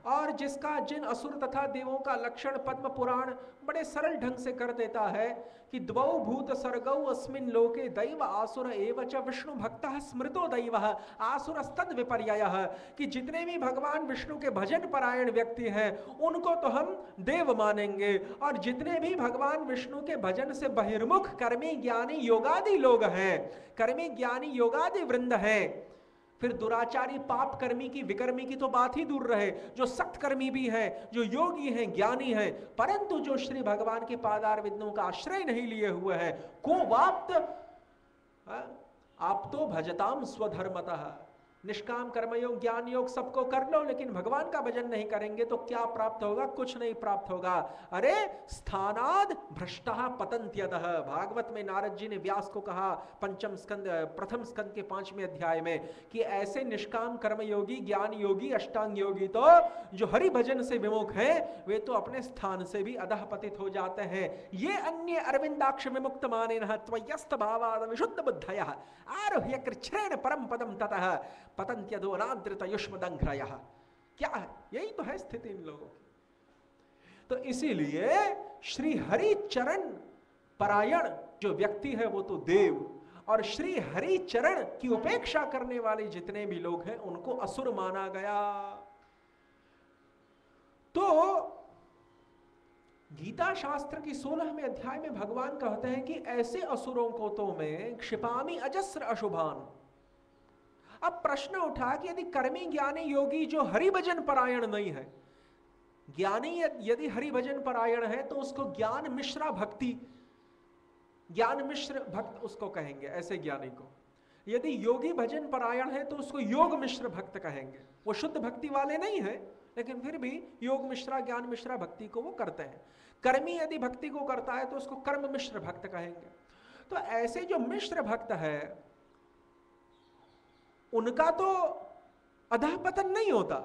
और जिसका जिन असुर तथा देवों का लक्षण पद्म पुराण बड़े सरल ढंग से कर देता है कि द्वौ भूत सर्गौ अस्मिन् लोके दैव आसुर एव च विष्णु भक्तः स्मृतो दैवः आसुरस्तद विपर्ययः, कि जितने भी भगवान विष्णु के भजन परायण व्यक्ति हैं उनको तो हम देव मानेंगे, और जितने भी भगवान विष्णु के भजन से बहिर्मुख कर्मी ज्ञानी योगादि लोग हैं, कर्मी ज्ञानी योगादि वृंद हैं, फिर दुराचारी पाप कर्मी की विकर्मी की तो बात ही दूर रहे, जो सख्त कर्मी भी हैं, जो योगी हैं, ज्ञानी हैं, परंतु जो श्री भगवान के पादार विंदों का आश्रय नहीं लिए हुए हैं, को वाप्त आप तो भजताम स्वधर्मतः, निष्काम कर्मयोग ज्ञान योग सबको कर लो, लेकिन भगवान का भजन नहीं करेंगे तो क्या प्राप्त होगा? कुछ नहीं प्राप्त होगा। अरे स्थानाद भ्रष्टः पतन्त्यतः, भागवत में नारद जी ने व्यास को कहा पंचम स्कंद प्रथम स्कंद के 5वें अध्याय में कि ऐसे निष्काम कर्मयोगी ज्ञान योगी अष्टांग योगी तो जो हरि भजन से विमुख हैं वे तो अपने स्थान से भी अधः पतित हो जाते हैं। ये अन्य अरविंदाक्ष विमुक्त मानेनः त्वय्यस्त भावाद विशुद्ध बुद्धयः आरोह्य कृच्छ्रेण परम पदम ततः पतन्त्यधो अनादृत युष्मदंघ्रयः। क्या है? यही तो है स्थिति इन लोगों की। तो इसीलिए श्री हरि चरण परायण जो व्यक्ति है वो तो देव, और श्री हरि चरण की उपेक्षा करने वाले जितने भी लोग हैं उनको असुर माना गया। तो गीता शास्त्र की 16वें अध्याय में भगवान कहते हैं कि ऐसे असुरों को तो मैं क्षिपामि अजस्र अशुभान। अब प्रश्न उठा कि यदि कर्मी ज्ञानी योगी जो हरिभजन परायण नहीं है, ज्ञानी यदि हरिभजन परायण है तो उसको ज्ञान मिश्रा भक्ति, ज्ञान मिश्र भक्त उसको कहेंगे ऐसे ज्ञानी को। यदि योगी भजन परायण है तो उसको योग मिश्र भक्त कहेंगे। वो शुद्ध भक्ति वाले नहीं है लेकिन फिर भी योग मिश्रा ज्ञान मिश्रा भक्ति को वो करते हैं। कर्मी यदि भक्ति को करता है तो उसको कर्म मिश्र भक्त कहेंगे। तो ऐसे जो मिश्र भक्त है उनका तो अधःपतन नहीं होता,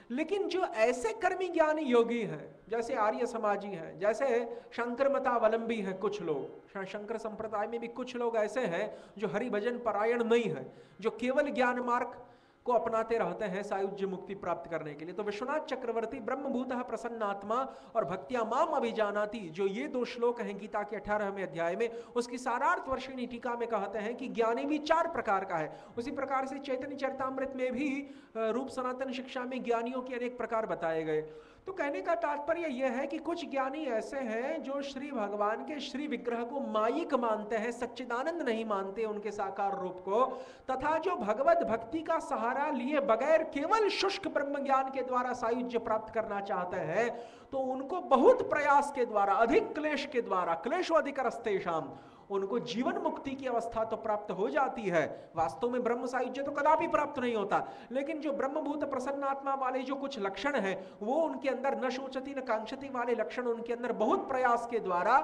लेकिन जो ऐसे कर्मी ज्ञानी योगी हैं जैसे आर्य समाजी हैं, जैसे शंकर मतावलंबी हैं, कुछ लोग शंकर संप्रदाय में भी कुछ लोग ऐसे हैं जो हरि भजन परायण नहीं है, जो केवल ज्ञान मार्ग को अपनाते रहते हैं सायुज्य मुक्ति प्राप्त करने के लिए। तो विश्वनाथ चक्रवर्ती ब्रह्मभूतः प्रसन्नात्मा और भक्त्या माम अभिजानाति, जो ये 2 श्लोक हैं गीता के 18वें अध्याय में, उसकी सारार्थ वर्षिणी टीका में कहते हैं कि ज्ञानी भी 4 प्रकार का है। उसी प्रकार से चैतन्य चरितामृत में भी रूप सनातन शिक्षा में ज्ञानियों के अनेक प्रकार बताए गए। तो कहने का तात्पर्य यह है कि कुछ ज्ञानी ऐसे हैं जो श्री भगवान के श्री विग्रह को मायिक मानते हैं, सच्चिदानंद नहीं मानते उनके साकार रूप को, तथा जो भगवत भक्ति का सहारा लिए बगैर केवल शुष्क ब्रह्म ज्ञान के द्वारा सायुज्य प्राप्त करना चाहते हैं, तो उनको बहुत प्रयास के द्वारा, अधिक क्लेश के द्वारा, क्लेशो अधिकरस्तेषाम, उनको जीवन मुक्ति की अवस्था तो प्राप्त हो जाती है। वास्तव में ब्रह्म सायुज्य तो कदापि प्राप्त नहीं होता, लेकिन जो ब्रह्मभूत प्रसन्नात्मा वाले जो कुछ लक्षण हैं वो उनके अंदर, न शोचती न कांक्षती वाले लक्षण उनके अंदर बहुत प्रयास के द्वारा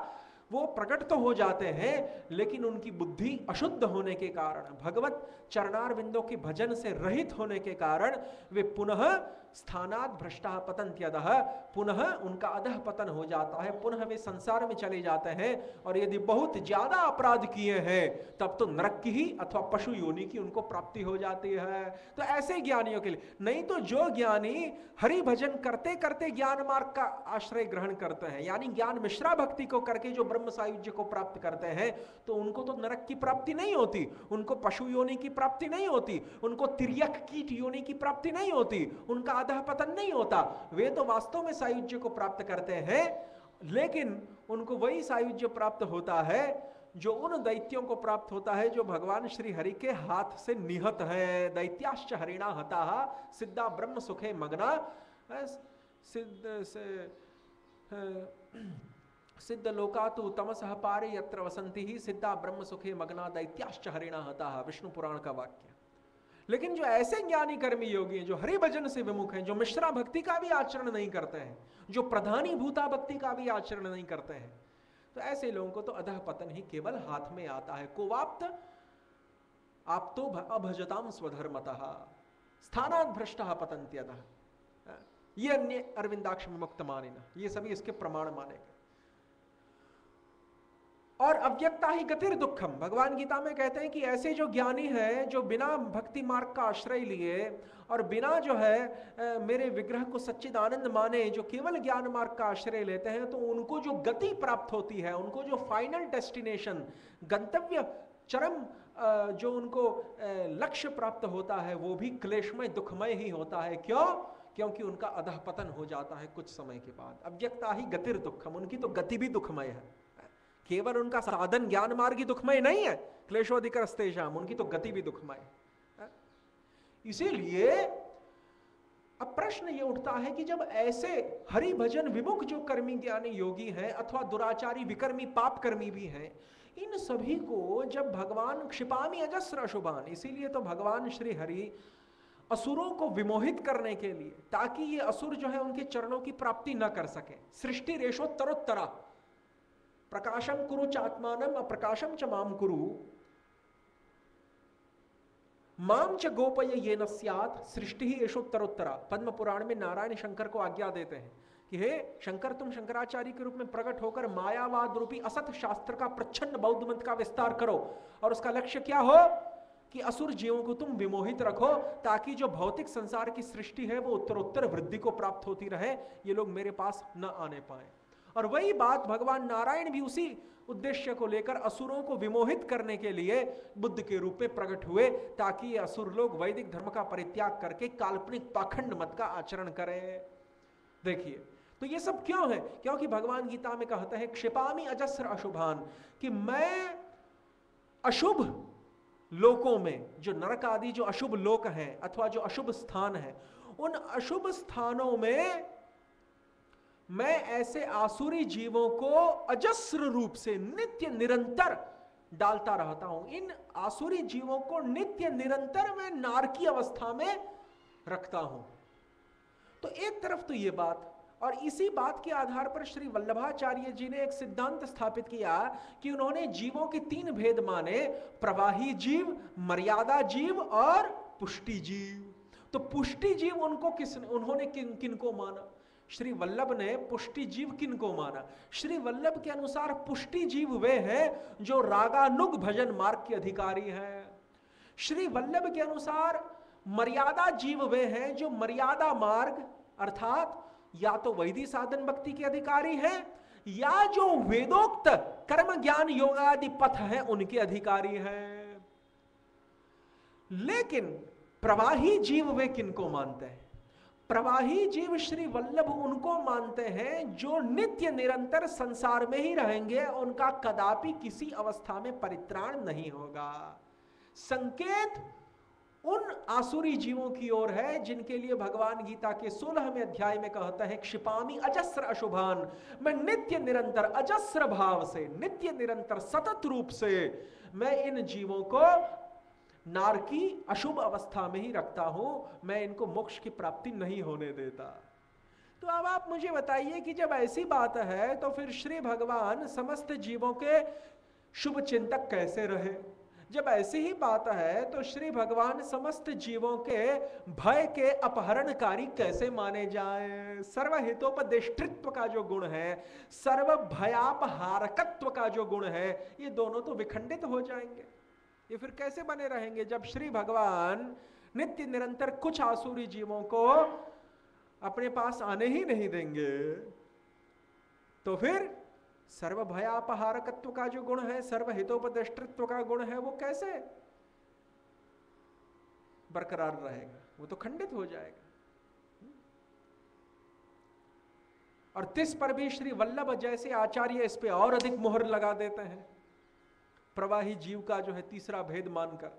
वो प्रकट तो हो जाते हैं, लेकिन उनकी बुद्धि अशुद्ध होने के कारण, भगवत चरणारविंदों के भजन से रहित होने के कारण वे पुनः स्थानात् भ्रष्टः पतन्त्यधः, पुनः उनका अधः पतन हो जाता है, पुनः वे संसार में चले जाते हैं। और यदि बहुत ज्यादा अपराध किए हैं तब तो नरक की ही अथवा पशु योनि की उनको प्राप्ति हो जाती है। तो ऐसे ज्ञानियों के लिए, नहीं तो जो ज्ञानी हरि भजन करते करते ज्ञान मार्ग का आश्रय ग्रहण करते हैं, यानी ज्ञान मिश्रा भक्ति को करके जो ब्रह्म सायुज्य को प्राप्त करते हैं, तो उनको तो नरक की प्राप्ति नहीं होती, उनको पशु योनि की प्राप्ति नहीं होती, उनको तिर्यक कीट योनि की प्राप्ति नहीं होती, उनका अधः पतन नहीं होता। वे तो वास्तव में सायुज्य को प्राप्त करते हैं, लेकिन उनको वही सायुज्य प्राप्त होता है जो उन दैत्यों को प्राप्त होता है जो भगवान श्री हरि के हाथ से निहत है। दैत्याश्च हरिणा हताः सिद्धा ब्रह्म सुखे मग्ना, सिद्ध लोकातु तमसः पारे यत्र वसंति ही सिद्धा ब्रह्म सुखे मग्ना दैत्याश्च हरिणा हताः, विष्णु पुराण का वाक्य। लेकिन जो ऐसे ज्ञानी कर्मी योगी हैं, जो हरि भजन से विमुख हैं, जो मिश्रा भक्ति का भी आचरण नहीं करते हैं, जो प्रधानी भूता भक्ति का भी आचरण नहीं करते हैं, तो ऐसे लोगों को तो अधः पतन ही केवल हाथ में आता है। कोवाप्त आप तो अभजताम स्वधर्मतः स्थानात् भ्रष्टः पतन्त्यधः, ये अन्य अरविंदाक्ष मुक्त मानिना, ये सभी इसके प्रमाण माने गए। और अव्यक्ता ही गतिर दुखम, भगवान गीता में कहते हैं कि ऐसे जो ज्ञानी हैं, जो बिना भक्ति मार्ग का आश्रय लिए और बिना जो है मेरे विग्रह को सच्चिदानंद माने, जो केवल ज्ञान मार्ग का आश्रय लेते हैं, तो उनको जो गति प्राप्त होती है, उनको जो फाइनल डेस्टिनेशन, गंतव्य चरम जो उनको लक्ष्य प्राप्त होता है, वो भी क्लेशमय दुखमय ही होता है। क्यों? क्योंकि उनका अधः पतन हो जाता है कुछ समय के बाद। अव्यक्ता ही गतिर दुखम, उनकी तो गति भी दुखमय है, केवल उनका साधन ज्ञान मार्ग ही दुखमय नहीं है, क्लेशोधिकरस्तेषाम, उनकी तो गति भी दुखमय है। इसीलिए अब प्रश्न ये उठता है कि जब ऐसे हरि भजन विमुख जो कर्मी ज्ञानी योगी हैं अथवा दुराचारी विकर्मी पाप कर्मी भी हैं, इन सभी को जब भगवान क्षिपामि अजस्र अशुभान, इसीलिए तो भगवान श्री हरि असुरों को विमोहित करने के लिए, ताकि ये असुर जो है उनके चरणों की प्राप्ति न कर सके, सृष्टि रेशोत्तरोत्तरा प्रकाशम कुरु चात्मानम अप्रकाशम च माम कुरु माम च गोपय येन स्यात् सृष्टि ही एषोत्तरोत्तरा। पद्म पुराण में नारायण शंकर को आज्ञा देते हैं कि हे शंकर, तुम शंकराचार्य के रूप में प्रकट होकर मायावाद रूपी असत शास्त्र का प्रच्छन्न बौद्ध मत का विस्तार करो, और उसका लक्ष्य क्या हो कि असुर जीवों को तुम विमोहित रखो, ताकि जो भौतिक संसार की सृष्टि है वो उत्तरोत्तर वृद्धि को प्राप्त होती रहे, ये लोग मेरे पास न आने पाए। और वही बात भगवान नारायण भी उसी उद्देश्य को लेकर असुरों को विमोहित करने के लिए बुद्ध के रूप में प्रकट हुए, ताकि ये असुर लोग वैदिक धर्म का परित्याग करके काल्पनिक पाखंड मत का आचरण करें। देखिए, तो ये सब क्यों है? क्योंकि भगवान गीता में कहते हैं क्षिपामि अजस्र अशुभान, कि मैं अशुभ लोकों में, जो नरक आदि जो अशुभ लोक हैं अथवा जो अशुभ स्थान है, उन अशुभ स्थानों में मैं ऐसे आसुरी जीवों को अजस्र रूप से नित्य निरंतर डालता रहता हूं। इन आसुरी जीवों को नित्य निरंतर मैं नारकी अवस्था में रखता हूं। तो एक तरफ तो ये बात, और इसी बात के आधार पर श्री वल्लभाचार्य जी ने एक सिद्धांत स्थापित किया कि उन्होंने जीवों के 3 भेद माने, प्रवाही जीव, मर्यादा जीव और पुष्टि जीव। तो पुष्टि जीव उन्होंने किनको माना? श्री वल्लभ ने पुष्टि जीव किनको माना? श्री वल्लभ के अनुसार पुष्टि जीव वे हैं जो रागानुग भजन मार्ग के अधिकारी हैं। श्री वल्लभ के अनुसार मर्यादा जीव वे हैं जो मर्यादा मार्ग अर्थात या तो वैदिक साधन भक्ति के अधिकारी हैं, या जो वेदोक्त कर्म ज्ञान योगादि पथ हैं उनके अधिकारी हैं। लेकिन प्रवाही जीव वे किनको मानते हैं? प्रवाही जीव श्री वल्लभ उनको मानते हैं जो नित्य निरंतर संसार में ही रहेंगे, उनका कदापि किसी अवस्था में परित्राण नहीं होगा। संकेत उन आसुरी जीवों की ओर है जिनके लिए भगवान गीता के 16वें अध्याय में कहता है क्षिपामि अजस्र अशुभान, मैं नित्य निरंतर अजस्र भाव से, नित्य निरंतर सतत रूप से मैं इन जीवों को नारकी अशुभ अवस्था में ही रखता हूं, मैं इनको मोक्ष की प्राप्ति नहीं होने देता। तो अब आप मुझे बताइए कि जब ऐसी बात है तो फिर श्री भगवान समस्त जीवों के शुभ चिंतक कैसे रहे? जब ऐसी ही बात है तो श्री भगवान समस्त जीवों के भय के अपहरणकारी कैसे माने जाएं? सर्वहितोपदेष्टृत्व का जो गुण है, सर्व भयापहारकत्व का जो गुण है, ये दोनों तो विखंडित हो जाएंगे। ये फिर कैसे बने रहेंगे जब श्री भगवान नित्य निरंतर कुछ आसुरी जीवों को अपने पास आने ही नहीं देंगे? तो फिर सर्व भयापहारकत्व का जो गुण है, सर्व हितोपदेष्टृत्व का गुण है, वो कैसे बरकरार रहेगा? वो तो खंडित हो जाएगा। और तिस पर भी श्री वल्लभ जैसे आचार्य इस पे और अधिक मोहर लगा देते हैं, प्रवाही जीव का जो है तीसरा भेद मानकर।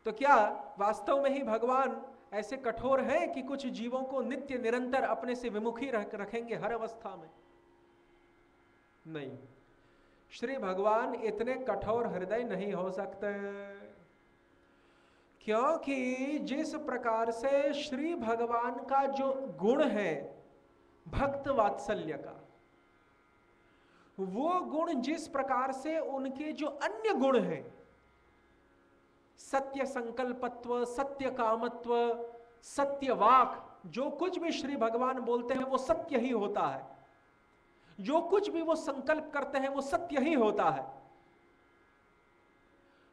तो क्या वास्तव में ही भगवान ऐसे कठोर है कि कुछ जीवों को नित्य निरंतर अपने से विमुखी रखेंगे हर अवस्था में? नहीं, श्री भगवान इतने कठोर हृदय नहीं हो सकते, क्योंकि जिस प्रकार से श्री भगवान का जो गुण है भक्त वात्सल्य का, वो गुण जिस प्रकार से उनके जो अन्य गुण हैं, सत्य संकल्पत्व, सत्य कामत्व, सत्य वाक, जो कुछ भी श्री भगवान बोलते हैं वो सत्य ही होता है, जो कुछ भी वो संकल्प करते हैं वो सत्य ही होता है,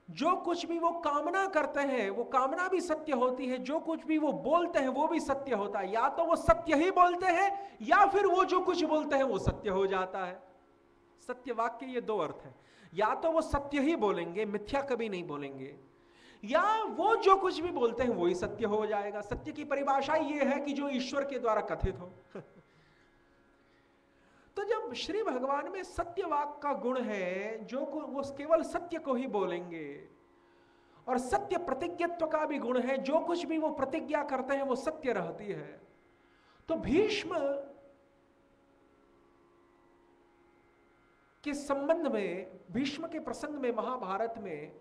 जो कुछ भी वो कामना करते हैं वो कामना भी सत्य होती है, जो कुछ भी वो बोलते हैं वो भी सत्य होता है। या तो वो सत्य ही बोलते हैं या फिर वो जो कुछ बोलते हैं वो सत्य हो जाता है। सत्य वाक्य ये दो अर्थ है, या तो वो सत्य ही बोलेंगे, मिथ्या कभी नहीं बोलेंगे, या वो जो कुछ भी बोलते हैं वही सत्य हो जाएगा। सत्य की परिभाषा ये है कि जो ईश्वर के द्वारा कथित हो। तो जब श्री भगवान में सत्य वाक का गुण है, जो वो केवल सत्य को ही बोलेंगे, और सत्य प्रतिज्ञत्व का भी गुण है, जो कुछ भी वो प्रतिज्ञा करते हैं वो सत्य रहती है, तो भीष्म के संबंध में, भीष्म के प्रसंग में महाभारत में,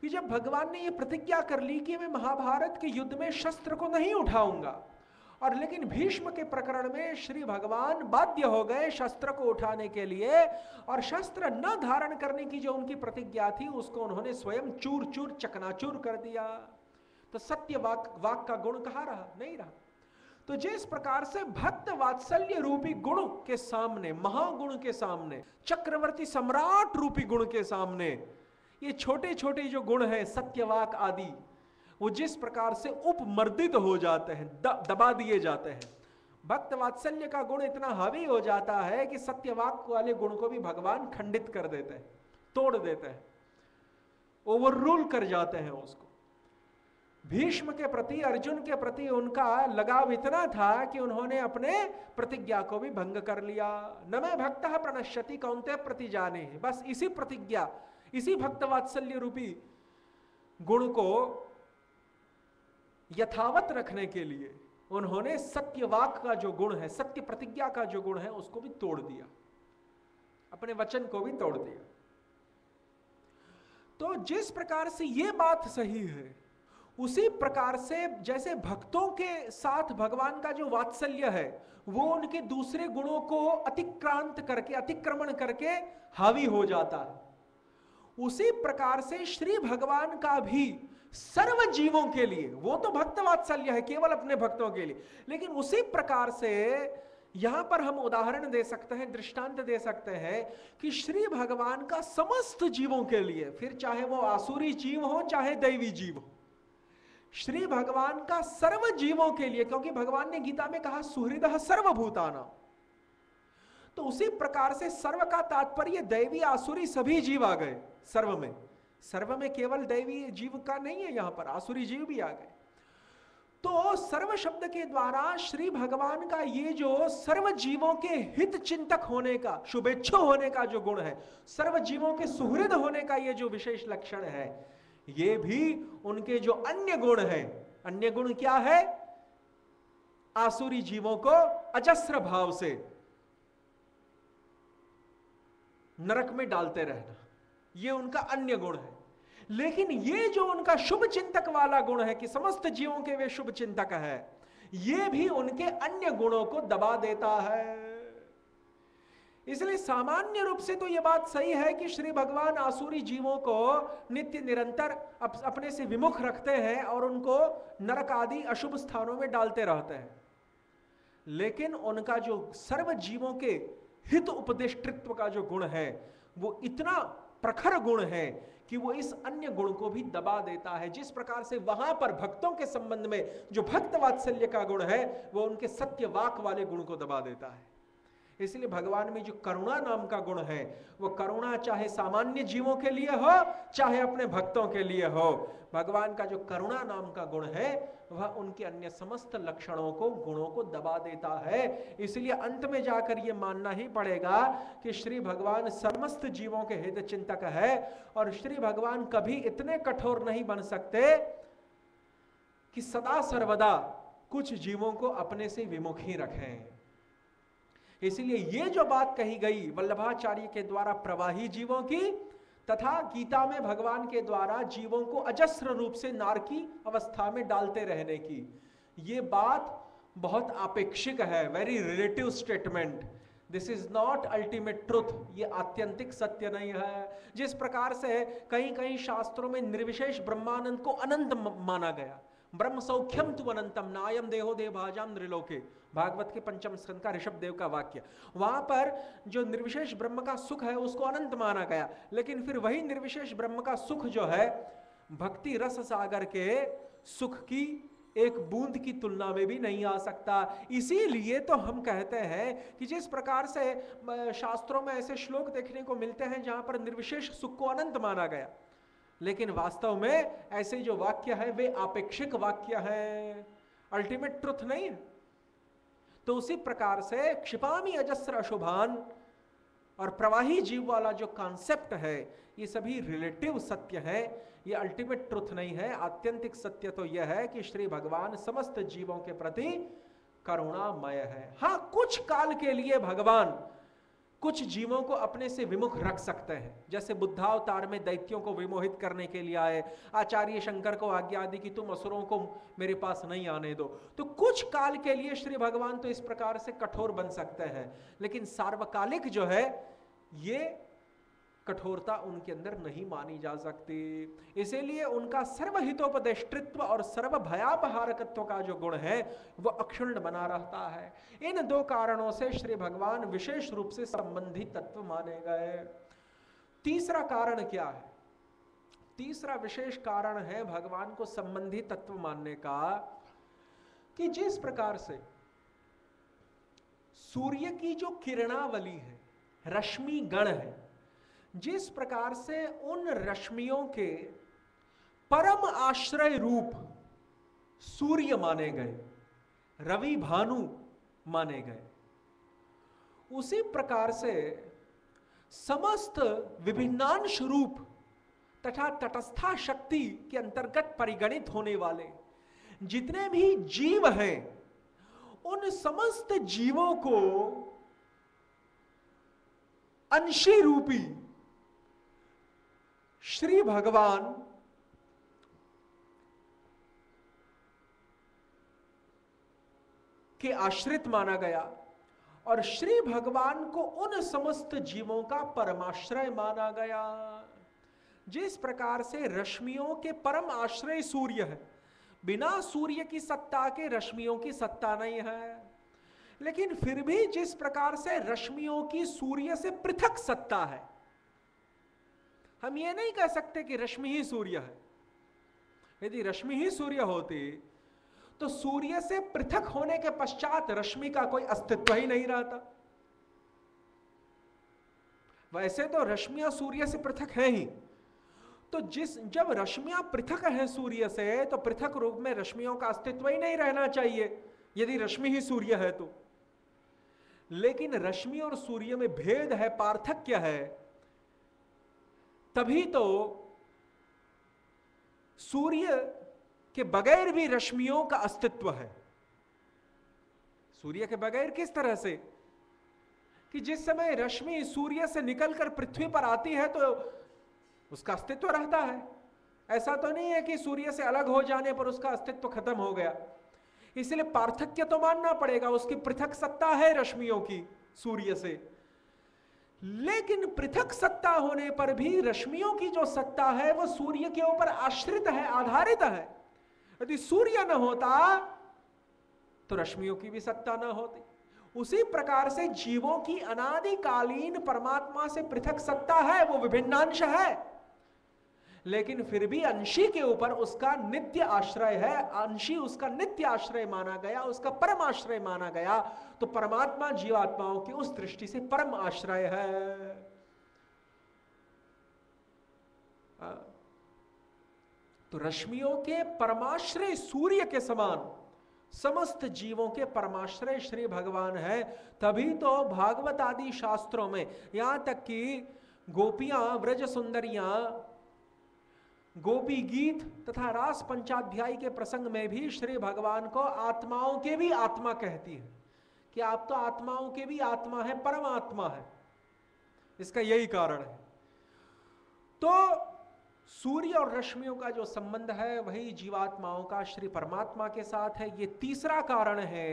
कि जब भगवान ने ये प्रतिज्ञा कर ली कि मैं महाभारत के युद्ध में शस्त्र को नहीं उठाऊंगा, और लेकिन भीष्म के प्रकरण में श्री भगवान बाध्य हो गए शस्त्र को उठाने के लिए, और शस्त्र न धारण करने की जो उनकी प्रतिज्ञा थी उसको उन्होंने स्वयं चूर चूर चकनाचूर कर दिया। तो सत्य वाक का गुण कहाँ रहा? नहीं रहा। तो जिस प्रकार से भक्त वात्सल्य रूपी गुण के सामने, महागुण के सामने, चक्रवर्ती सम्राट रूपी गुण के सामने ये छोटे छोटे जो गुण हैं सत्यवाक आदि, वो जिस प्रकार से उपमर्दित हो जाते हैं, दबा दिए जाते हैं, भक्त वात्सल्य का गुण इतना हावी हो जाता है कि सत्यवाक वाले गुण को भी भगवान खंडित कर देते हैं, तोड़ देते हैं, ओवर रूल कर जाते हैं उसको। भीष्म के प्रति, अर्जुन के प्रति उनका लगाव इतना था कि उन्होंने अपने प्रतिज्ञा को भी भंग कर लिया। न मैं भक्तः प्रणश्यति कौन्तेय प्रतिजाने, बस इसी प्रतिज्ञा, इसी भक्त वात्सल्य रूपी गुण को यथावत रखने के लिए उन्होंने सत्यवाक का जो गुण है, सत्य प्रतिज्ञा का जो गुण है, उसको भी तोड़ दिया, अपने वचन को भी तोड़ दिया। तो जिस प्रकार से ये बात सही है, उसी प्रकार से जैसे भक्तों के साथ भगवान का जो वात्सल्य है वो उनके दूसरे गुणों को अतिक्रांत करके, अतिक्रमण करके हावी हो जाता है, उसी प्रकार से श्री भगवान का भी सर्व जीवों के लिए, वो तो भक्त वात्सल्य है केवल अपने भक्तों के लिए, लेकिन उसी प्रकार से यहां पर हम उदाहरण दे सकते हैं, दृष्टांत दे सकते हैं कि श्री भगवान का समस्त जीवों के लिए, फिर चाहे वो आसुरी जीव हो चाहे दैवी जीव हो, श्री भगवान का सर्व जीवों के लिए, क्योंकि भगवान ने गीता में कहा सुहृदः सर्वभूतानां, तो उसी प्रकार से सर्व का तात्पर्य दैवी आसुरी सभी जीव आ गए सर्व में। सर्व में केवल दैवी जीव का नहीं है, यहां पर आसुरी जीव भी आ गए। तो सर्व शब्द के द्वारा श्री भगवान का ये जो सर्व जीवों के हित चिंतक होने का, शुभेच्छु होने का जो गुण है, सर्व जीवों के सुहृद होने का ये जो विशेष लक्षण है, ये भी उनके जो अन्य गुण हैं, अन्य गुण क्या है? आसुरी जीवों को अजस्र भाव से नरक में डालते रहना, ये उनका अन्य गुण है। लेकिन ये जो उनका शुभ चिंतक वाला गुण है कि समस्त जीवों के वे शुभ चिंतक है, ये भी उनके अन्य गुणों को दबा देता है। इसलिए सामान्य रूप से तो यह बात सही है कि श्री भगवान आसुरी जीवों को नित्य निरंतर अपने से विमुख रखते हैं और उनको नरक आदि अशुभ स्थानों में डालते रहते हैं, लेकिन उनका जो सर्व जीवों के हित उपदेष्टृत्व का जो गुण है वो इतना प्रखर गुण है कि वो इस अन्य गुण को भी दबा देता है। जिस प्रकार से वहां पर भक्तों के संबंध में जो भक्त वात्सल्य का गुण है वो उनके सत्य वाक वाले गुण को दबा देता है। इसलिए भगवान में जो करुणा नाम का गुण है वो करुणा चाहे सामान्य जीवों के लिए हो चाहे अपने भक्तों के लिए हो, भगवान का जो करुणा नाम का गुण है वह उनके अन्य समस्त लक्षणों को गुणों को दबा देता है। इसलिए अंत में जाकर ये मानना ही पड़ेगा कि श्री भगवान समस्त जीवों के हित चिंतक है और श्री भगवान कभी इतने कठोर नहीं बन सकते कि सदा सर्वदा कुछ जीवों को अपने से विमुख ही रखें। इसलिए ये जो बात कही गई वल्लभाचार्य के द्वारा प्रवाही जीवों की तथा गीता में भगवान के द्वारा जीवों को अजस्र रूप से नारकी अवस्था में डालते रहने की, ये बात बहुत आपेक्षिक है, very relative statement. This is not ultimate truth, ये आत्यंतिक सत्य नहीं है। जिस प्रकार से कहीं कहीं शास्त्रों में निर्विशेष ब्रह्मानंद को अनंत माना गया, ब्रह्म सौख्यम तु अनंतम नायम देहो देह भाजाम नृलोके, भागवत के पंचम स्कंद का ऋषभ देव का वाक्य। वहां पर जो निर्विशेष ब्रह्म का सुख है उसको अनंत माना गया, लेकिन फिर वही निर्विशेष ब्रह्म का सुख जो है भक्ति रस सागर के सुख की एक बूंद की तुलना में भी नहीं आ सकता। इसीलिए तो हम कहते हैं कि जिस प्रकार से शास्त्रों में ऐसे श्लोक देखने को मिलते हैं जहां पर निर्विशेष सुख को अनंत माना गया, लेकिन वास्तव में ऐसे जो वाक्य है वे आपेक्षिक वाक्य हैं, अल्टीमेट ट्रुथ नहीं है। तो उसी प्रकार से क्षिपामि अजस्र अशुभान और प्रवाही जीव वाला जो कॉन्सेप्ट है ये सभी रिलेटिव सत्य है, ये अल्टीमेट ट्रुथ नहीं है। आत्यंतिक सत्य तो यह है कि श्री भगवान समस्त जीवों के प्रति करुणामय है। हाँ, कुछ काल के लिए भगवान कुछ जीवों को अपने से विमुख रख सकते हैं, जैसे बुद्धावतार में दैत्यों को विमोहित करने के लिए आए, आचार्य शंकर को आज्ञा दी कि तुम असुरों को मेरे पास नहीं आने दो। तो कुछ काल के लिए श्री भगवान तो इस प्रकार से कठोर बन सकते हैं, लेकिन सार्वकालिक जो है ये कठोरता उनके अंदर नहीं मानी जा सकती। इसीलिए उनका सर्वहितोपदेष्टृत्व और सर्वभयापहारकत्व का जो गुण है वह अक्षुण्ण बना रहता है। इन दो कारणों से श्री भगवान विशेष रूप से संबंधी तत्व माने गए। तीसरा कारण क्या है? तीसरा विशेष कारण है भगवान को संबंधी तत्व मानने का कि जिस प्रकार से सूर्य की जो किरणावली है, रश्मि गण है, जिस प्रकार से उन रश्मियों के परम आश्रय रूप सूर्य माने गए, रवि भानु माने गए, उसी प्रकार से समस्त विभिन्नांश रूप तथा तटस्था शक्ति के अंतर्गत परिगणित होने वाले जितने भी जीव हैं उन समस्त जीवों को अंशी रूपी श्री भगवान के आश्रित माना गया और श्री भगवान को उन समस्त जीवों का परमाश्रय माना गया। जिस प्रकार से रश्मियों के परम आश्रय सूर्य है, बिना सूर्य की सत्ता के रश्मियों की सत्ता नहीं है, लेकिन फिर भी जिस प्रकार से रश्मियों की सूर्य से पृथक सत्ता है, हम ये नहीं कह सकते कि रश्मि ही सूर्य है। यदि रश्मि ही सूर्य होती तो सूर्य से पृथक होने के पश्चात रश्मि का कोई अस्तित्व ही नहीं रहता। वैसे तो रश्मियां सूर्य से पृथक हैं ही, तो जब रश्मियां पृथक हैं सूर्य से तो पृथक रूप में रश्मियों का अस्तित्व ही नहीं रहना चाहिए यदि रश्मि ही सूर्य है तो। लेकिन रश्मि और सूर्य में भेद है, पार्थक्य है, तभी तो सूर्य के बगैर भी रश्मियों का अस्तित्व है। सूर्य के बगैर किस तरह से कि जिस समय रश्मि सूर्य से निकलकर पृथ्वी पर आती है तो उसका अस्तित्व रहता है। ऐसा तो नहीं है कि सूर्य से अलग हो जाने पर उसका अस्तित्व खत्म हो गया। इसलिए पार्थक्य तो मानना पड़ेगा, उसकी पृथक सत्ता है रश्मियों की सूर्य से, लेकिन पृथक सत्ता होने पर भी रश्मियों की जो सत्ता है वो सूर्य के ऊपर आश्रित है, आधारित है। यदि सूर्य न होता तो रश्मियों की भी सत्ता न होती। उसी प्रकार से जीवों की अनादिकालीन परमात्मा से पृथक सत्ता है, वो विभिन्नांश है, लेकिन फिर भी अंशी के ऊपर उसका नित्य आश्रय है। अंशी उसका नित्य आश्रय माना गया, उसका परम आश्रय माना गया, तो परमात्मा जीवात्माओं की उस दृष्टि से परम आश्रय है। तो रश्मियों के परमाश्रय सूर्य के समान समस्त जीवों के परमाश्रय श्री भगवान है। तभी तो भागवत आदि शास्त्रों में, यहां तक कि गोपियां, व्रज सुंदरियां, गोपी गीत तथा रास पंचाध्यायी के प्रसंग में भी श्री भगवान को आत्माओं के भी आत्मा कहती है कि आप तो आत्माओं के भी आत्मा है, परमात्मा है। इसका यही कारण है। तो सूर्य और रश्मियों का जो संबंध है वही जीवात्माओं का श्री परमात्मा के साथ है। ये तीसरा कारण है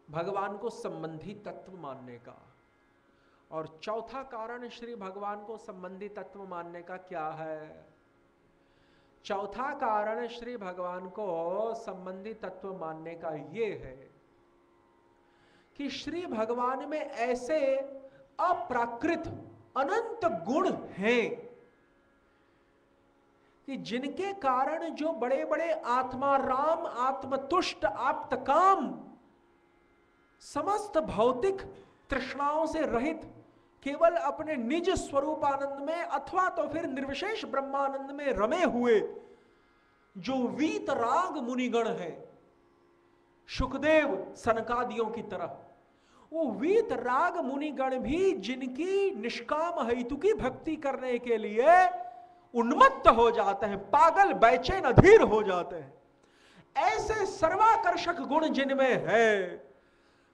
भगवान को संबंधी तत्व मानने का। और चौथा कारण श्री भगवान को संबंधी तत्व मानने का क्या है? चौथा कारण श्री भगवान को संबंधी तत्व मानने का ये है कि श्री भगवान में ऐसे अप्राकृत अनंत गुण हैं कि जिनके कारण जो बड़े बड़े आत्माराम, आत्मतुष्ट, आप्तकाम, समस्त भौतिक तृष्णाओं से रहित, केवल अपने निज स्वरूपानंद में अथवा तो फिर निर्विशेष ब्रह्मानंद में रमे हुए जो वीतराग मुनिगण है, शुकदेव सनकादियों की तरह, वो वीतराग मुनिगण भी जिनकी निष्काम हेतु की भक्ति करने के लिए उन्मत्त हो जाते हैं, पागल बेचैन अधीर हो जाते हैं, ऐसे सर्वाकर्षक गुण जिनमें है।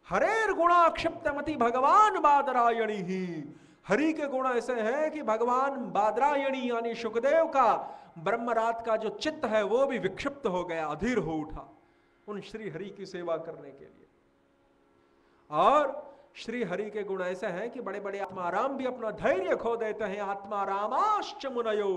हरेर गुणा क्षिप्तमति भगवान बादरायणी ही, हरि के गुण ऐसे हैं कि भगवान बादरायणी यानी शुकदेव का ब्रह्मरात का जो चित्त है वो भी विक्षिप्त हो गया, अधीर हो उठा उन श्री हरि की सेवा करने के लिए। और श्री हरि के गुण ऐसे हैं कि बड़े बड़े आत्माराम भी अपना धैर्य खो देते हैं। आत्मारामाश्च मुनयो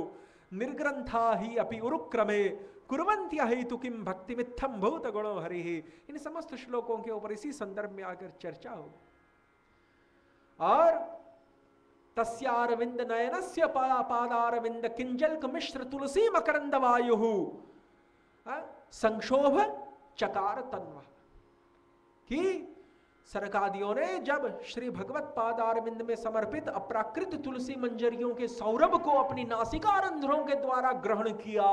निर्ग्रंथा ही अपि उरुक्रमे कुर्वन्त्य हेतु किम भक्ति मिथम भूत गुणो हरि ही। इन समस्त श्लोकों के ऊपर इसी संदर्भ में आकर चर्चा हो। और तस्यारविंद नयनस्य पादारविंद किंजल्क मिश्र तुलसी मकरंद वायु संक्षोभ चकार तन्व की सरकादियों ने जब श्री भगवत पादारविंद में समर्पित अप्राकृत तुलसी मंजरियों के सौरभ को अपनी नासिका रंध्रों के द्वारा ग्रहण किया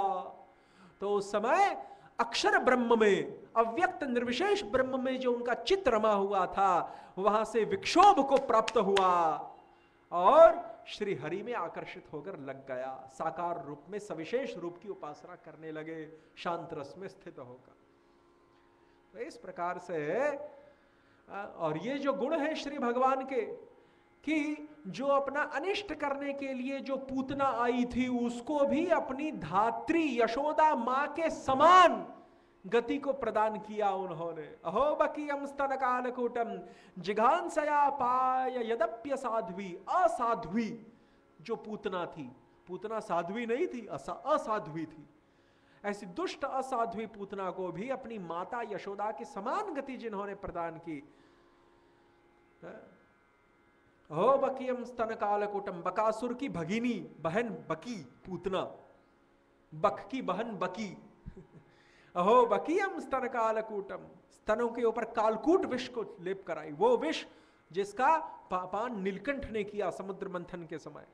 तो उस समय अक्षर ब्रह्म में, अव्यक्त निर्विशेष ब्रह्म में जो उनका चित्त रमा हुआ था वहां से विक्षोभ को प्राप्त हुआ और श्री हरि में आकर्षित होकर लग गया। साकार रूप में सविशेष रूप की उपासना करने लगे, शांत रस में स्थित होकर। तो इस प्रकार से और ये जो गुण है श्री भगवान के कि जो अपना अनिष्ट करने के लिए जो पूतना आई थी उसको भी अपनी धात्री यशोदा मां के समान गति को प्रदान किया उन्होंने। अहो बकीयम स्तन कालकूटम जिघांसया पाय यदप्य साध्वी, असाध्वी जो पूतना थी, पूतना साध्वी नहीं थी, असाध्वी थी, ऐसी दुष्ट असाध्वी पूतना को भी अपनी माता यशोदा की समान गति जिन्होंने प्रदान की। हो बकीयम स्तन कालकूटम, बकासुर की भगिनी बहन बकी पूतना, बक की बहन बकी। अहो बकीयम स्तन कालकूटम, स्तनों के ऊपर कालकूट विष को लेप कराई, वो विष जिसका पान नीलकंठ ने किया समुद्र मंथन के समय।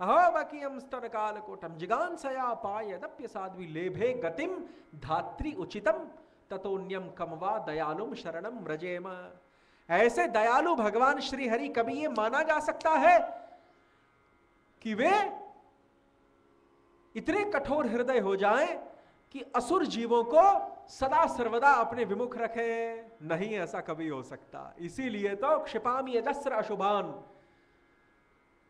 अहो बकीयम स्तन कालकूटम जिगांसया पाय यदप्य साध्वी लेभे गतिम धात्री उचितम ततोन्यम कमवा दयालुम शरणम व्रजेम। ऐसे दयालु भगवान श्री हरि कभी ये माना जा सकता है कि वे इतने कठोर हृदय हो जाएं कि असुर जीवों को सदा सर्वदा अपने विमुख रखें? नहीं, ऐसा कभी हो सकता। इसीलिए तो क्षिपामि यजस्र अशुभान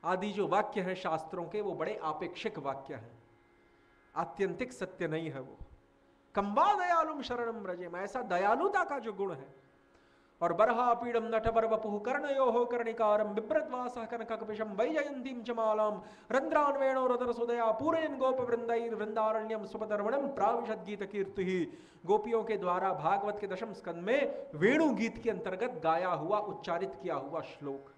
आदि जो वाक्य हैं शास्त्रों के वो बड़े आपेक्षिक वाक्य हैं, आत्यंतिक सत्य नहीं है वो। कंबा दयालुम शरणम व्रजेम, ऐसा दयालुता का जो गुण है। और बरहा पीड़म नटवर वपुः कर्णयोः कर्णिकारं बिभ्रद्वासः कनककपिशं वैजयन्तीं च मालां रंद्रान्वेणो रदरसुदया पूरयन् गोपवृन्दैर्वृन्दारण्यं सुपदर्वणं प्राविशद् गीत कीर्तिः। गोपियों के द्वारा भागवत के दशम स्कंद में वेणु गीत के अंतर्गत गाया हुआ, उच्चारित किया हुआ श्लोक।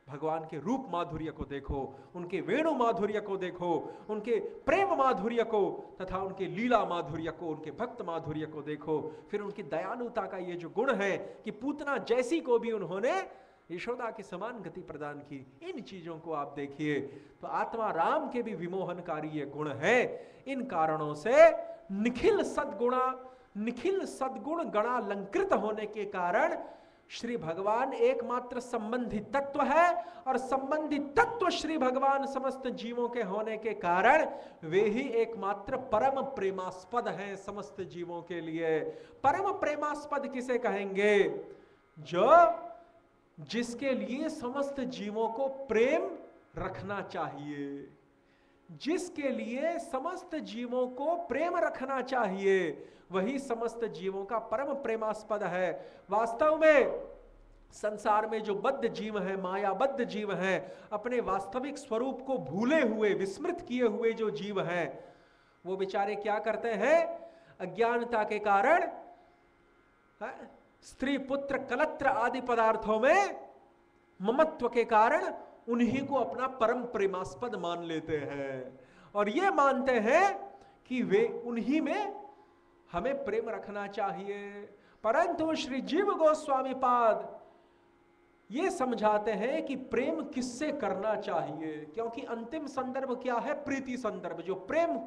भगवान के रूप माधुर्य को देखो, उनके वेणु माधुर्य को देखो, उनके प्रेम माधुर्य को तथा उनके लीला माधुर्य को, उनके भक्त माधुर्य को देखो। फिर उनकी दयालुता का ये जो गुण है कि पूतना जैसी को भी उन्होंने यशोदा के समान गति प्रदान की। इन चीजों को आप देखिए तो आत्मा राम के भी विमोहनकारी ये गुण है। इन कारणों से निखिल सद्गुण गणालंकृत होने के कारण श्री भगवान एकमात्र संबंधी तत्व है, और संबंधी तत्व श्री भगवान समस्त जीवों के होने के कारण वे ही एकमात्र परम प्रेमास्पद हैं समस्त जीवों के लिए। परम प्रेमास्पद किसे कहेंगे? जिसके लिए समस्त जीवों को प्रेम रखना चाहिए, जिसके लिए समस्त जीवों को प्रेम रखना चाहिए, वही समस्त जीवों का परम प्रेमास्पद है। वास्तव में संसार में जो बद्ध जीव हैं, मायाबद्ध जीव हैं, अपने वास्तविक स्वरूप को भूले हुए, विस्मृत किए हुए जो जीव हैं, वो बेचारे क्या करते हैं? अज्ञानता के कारण स्त्री पुत्र कलत्र आदि पदार्थों में ममत्व के कारण उन्हीं को अपना परम प्रेमास्पद मान लेते हैं, और ये मानते हैं कि वे उन्हीं में हमें प्रेम रखना चाहिए। परंतु श्री जीव गोस्वामी पाद ये समझाते हैं कि प्रेम किससे करना चाहिए, क्योंकि अंतिम संदर्भ क्या है? प्रीति संदर्भ। जो प्रेम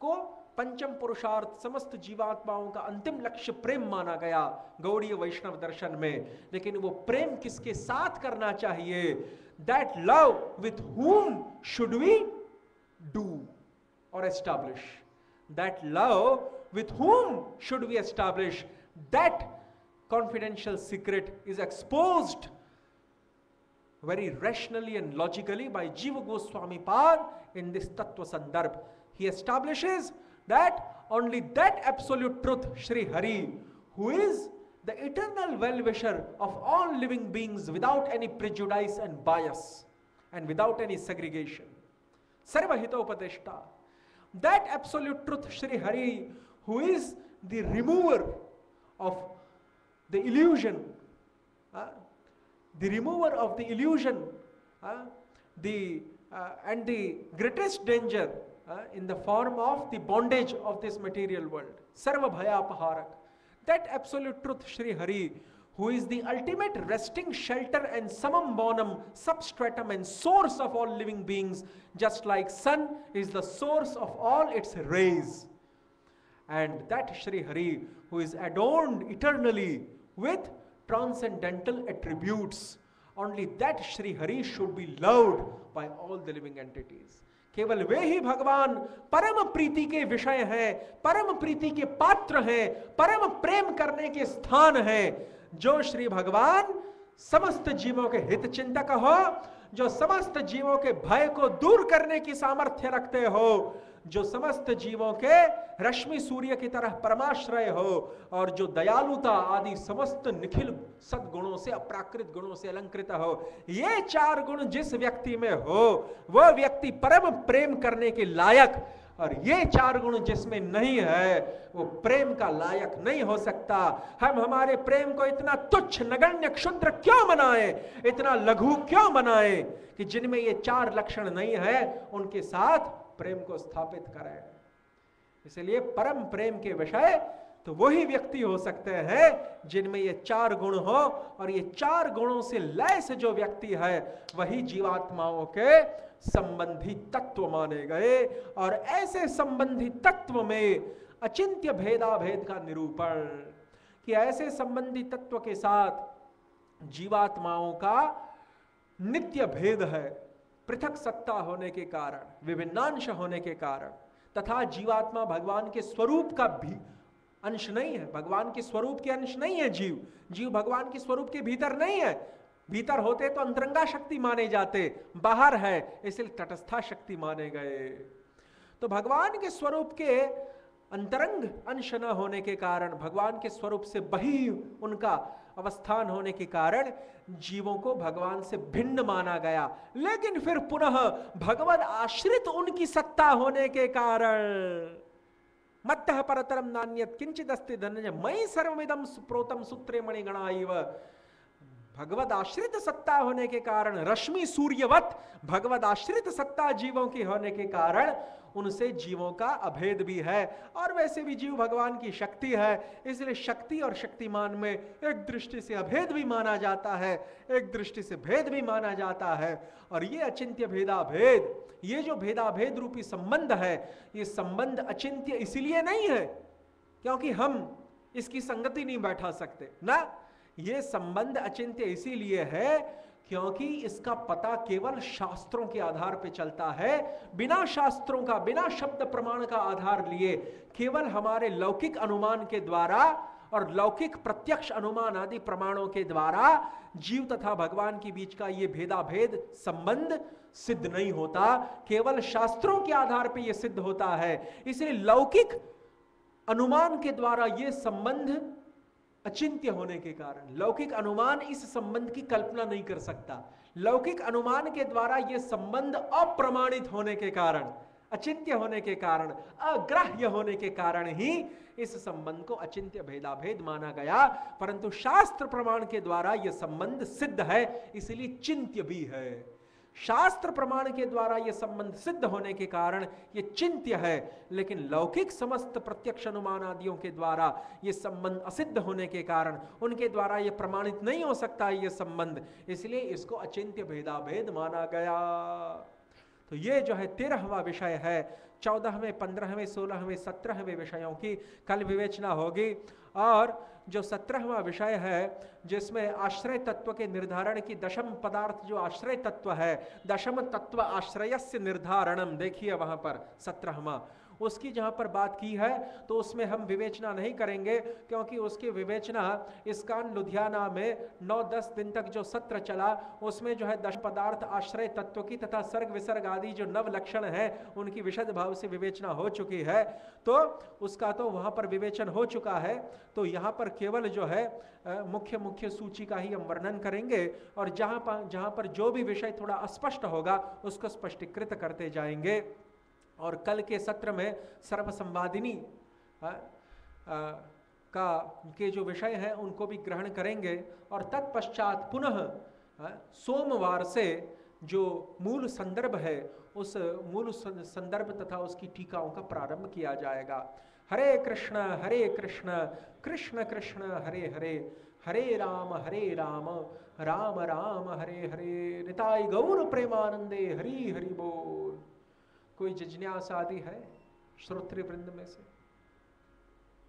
को पंचम पुरुषार्थ समस्त जीवात्माओं का अंतिम लक्ष्य प्रेम माना गया गौड़ीय वैष्णव दर्शन में, लेकिन वो प्रेम किसके साथ करना चाहिए? That love with whom should we do or establish? That love with whom should we establish? That confidential secret is exposed very rationally and logically by Jiva Goswami Pad in this Tattva Sandarbh. He establishes that only that absolute truth, Shri Hari, who is the eternal well-wisher of all living beings without any prejudice and bias and without any segregation, Sarvahitopateshta, that absolute truth, Shri Hari, who is the remover of the illusion, and the greatest danger in the form of the bondage of this material world, Sarva Bhayapaharak. That absolute truth, Shri Hari, who is the ultimate resting shelter and summum bonum, substratum and source of all living beings, just like sun is the source of all its rays. And that Shri Hari, who is adorned eternally with transcendental attributes, only that Shri Hari should be loved by all the living entities. केवल वे ही भगवान परम प्रीति के विषय हैं, परम प्रीति के पात्र हैं, परम प्रेम करने के स्थान हैं। जो श्री भगवान समस्त जीवों के हित चिंतक हो, जो समस्त जीवों के भय को दूर करने की सामर्थ्य रखते हो, जो समस्त जीवों के रश्मि सूर्य की तरह परमाश्रय हो, और जो दयालुता आदि समस्त निखिल सद्गुणों से, अप्राकृत गुणों से अलंकृत हो, ये चार गुण जिस व्यक्ति में हो वह व्यक्ति परम प्रेम करने के लायक, और ये चार गुण जिसमें नहीं है वो प्रेम का लायक नहीं हो सकता। हम हमारे प्रेम को इतना तुच्छ नगण्य क्षुद्र क्यों बनाएं, इतना लघु क्यों बनाएं कि जिनमें ये चार लक्षण नहीं है उनके साथ प्रेम को स्थापित करें। इसलिए परम प्रेम के विषय तो वही व्यक्ति हो सकते हैं जिनमें ये चार गुण हो, और ये चार गुणों से लैस जो व्यक्ति है वही जीवात्माओं के संबंधी तत्व माने गए। और ऐसे संबंधी तत्व में अचिंत्य भेदाभेद का निरूपण, कि ऐसे संबंधी तत्व के साथ जीवात्माओं का नित्य भेद है, पृथक सत्ता होने के कारण, विभिन्नांश होने के कारण, तथा जीवात्मा भगवान के स्वरूप का भी अंश नहीं है, भगवान के स्वरूप के अंश नहीं है। जीव भगवान के स्वरूप के भीतर नहीं है। भीतर होते तो अंतरंगा शक्ति माने जाते, बाहर है इसलिए तटस्था शक्ति माने गए। तो भगवान के स्वरूप के अंतरंग अंश न होने के कारण, भगवान के स्वरूप से बही उनका अवस्थान होने के कारण जीवों को भगवान से भिन्न माना गया। लेकिन फिर पुनः भगवद आश्रित उनकी सत्ता होने के कारण, मत्तः परतरम नान्यत् किंचित् अस्ति धनंजय मयि सर्वमिदं प्रोतम सूत्रे मणिगणा इव। भगवद आश्रित सत्ता होने के कारण, रश्मि सूर्यवत भगवद आश्रित सत्ता जीवों की होने के कारण उनसे जीवों का अभेद भी है। और वैसे भी जीव भगवान की शक्ति है, इसलिए शक्ति और शक्तिमान में एक दृष्टि से अभेद भी माना जाता है, एक दृष्टि से भेद भी माना जाता है। और ये अचिंत्य भेदाभेद, ये जो भेदाभेद रूपी संबंध है, ये संबंध अचिंत्य इसलिए नहीं है क्योंकि हम इसकी संगति नहीं बैठा सकते ना, ये संबंध अचिंत्य इसीलिए है क्योंकि इसका पता केवल शास्त्रों के आधार पर चलता है। बिना शास्त्रों का, बिना शब्द प्रमाण का आधार लिए, केवल हमारे लौकिक अनुमान के द्वारा और लौकिक प्रत्यक्ष अनुमान आदि प्रमाणों के द्वारा जीव तथा भगवान के बीच का ये भेदाभेद संबंध सिद्ध नहीं होता, केवल शास्त्रों के आधार पर यह सिद्ध होता है। इसलिए लौकिक अनुमान के द्वारा यह संबंध अचिंत्य होने के कारण, लौकिक अनुमान इस संबंध की कल्पना नहीं कर सकता। लौकिक अनुमान के द्वारा यह संबंध अप्रमाणित होने के कारण, अचिंत्य होने के कारण, अग्राह्य होने के कारण ही इस संबंध को अचिंत्य भेदाभेद माना गया। परंतु शास्त्र प्रमाण के द्वारा यह संबंध सिद्ध है, इसलिए चिंत्य भी है। शास्त्र प्रमाण के द्वारा यह संबंध सिद्ध होने के कारण यह चिंत्य है, लेकिन लौकिक समस्त प्रत्यक्ष अनुमान आदियों के द्वारा यह संबंध असिद्ध होने के कारण, उनके द्वारा यह प्रमाणित नहीं हो सकता यह संबंध, इसलिए इसको अचिंत्य भेदाभेद माना गया। तो ये जो है 13वां विषय है। 14वें, 15वें, 16वें, 17वें विषयों की कल विवेचना होगी। और जो 17वां विषय है जिसमें आश्रय तत्व के निर्धारण की दशम पदार्थ जो आश्रय तत्व है, दशम तत्व आश्रयस्य निर्धारणम, देखिए वहां पर 17वां, उसकी जहां पर बात की है तो उसमें हम विवेचना नहीं करेंगे क्योंकि उसकी विवेचना इस्कान लुधियाना में 9-10 दिन तक जो सत्र चला उसमें जो है दश पदार्थ आश्रय तत्व की तथा सर्ग विसर्ग आदि जो नव लक्षण है उनकी विशद भाव से विवेचना हो चुकी है। तो उसका तो वहां पर विवेचन हो चुका है। तो यहाँ पर केवल जो है मुख्य मुख्य सूची का ही हम वर्णन करेंगे और जहाँ पर जो भी विषय थोड़ा अस्पष्ट होगा उसको स्पष्टीकृत करते जाएंगे। और कल के सत्र में सर्व संवादिनी के जो विषय हैं उनको भी ग्रहण करेंगे और तत्पश्चात पुनः सोमवार से जो मूल संदर्भ है उस मूल संदर्भ तथा उसकी टीकाओं का प्रारंभ किया जाएगा। हरे कृष्ण कृष्ण कृष्ण हरे हरे, हरे राम राम राम हरे हरे। निताय गौर प्रेमानंदे हरि हरि बोल। कोई जिज्ञासा आदि है श्रोत्री वृंद में से?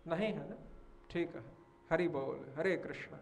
नहीं है ना? ठीक है, हरि बोल। हरे कृष्ण।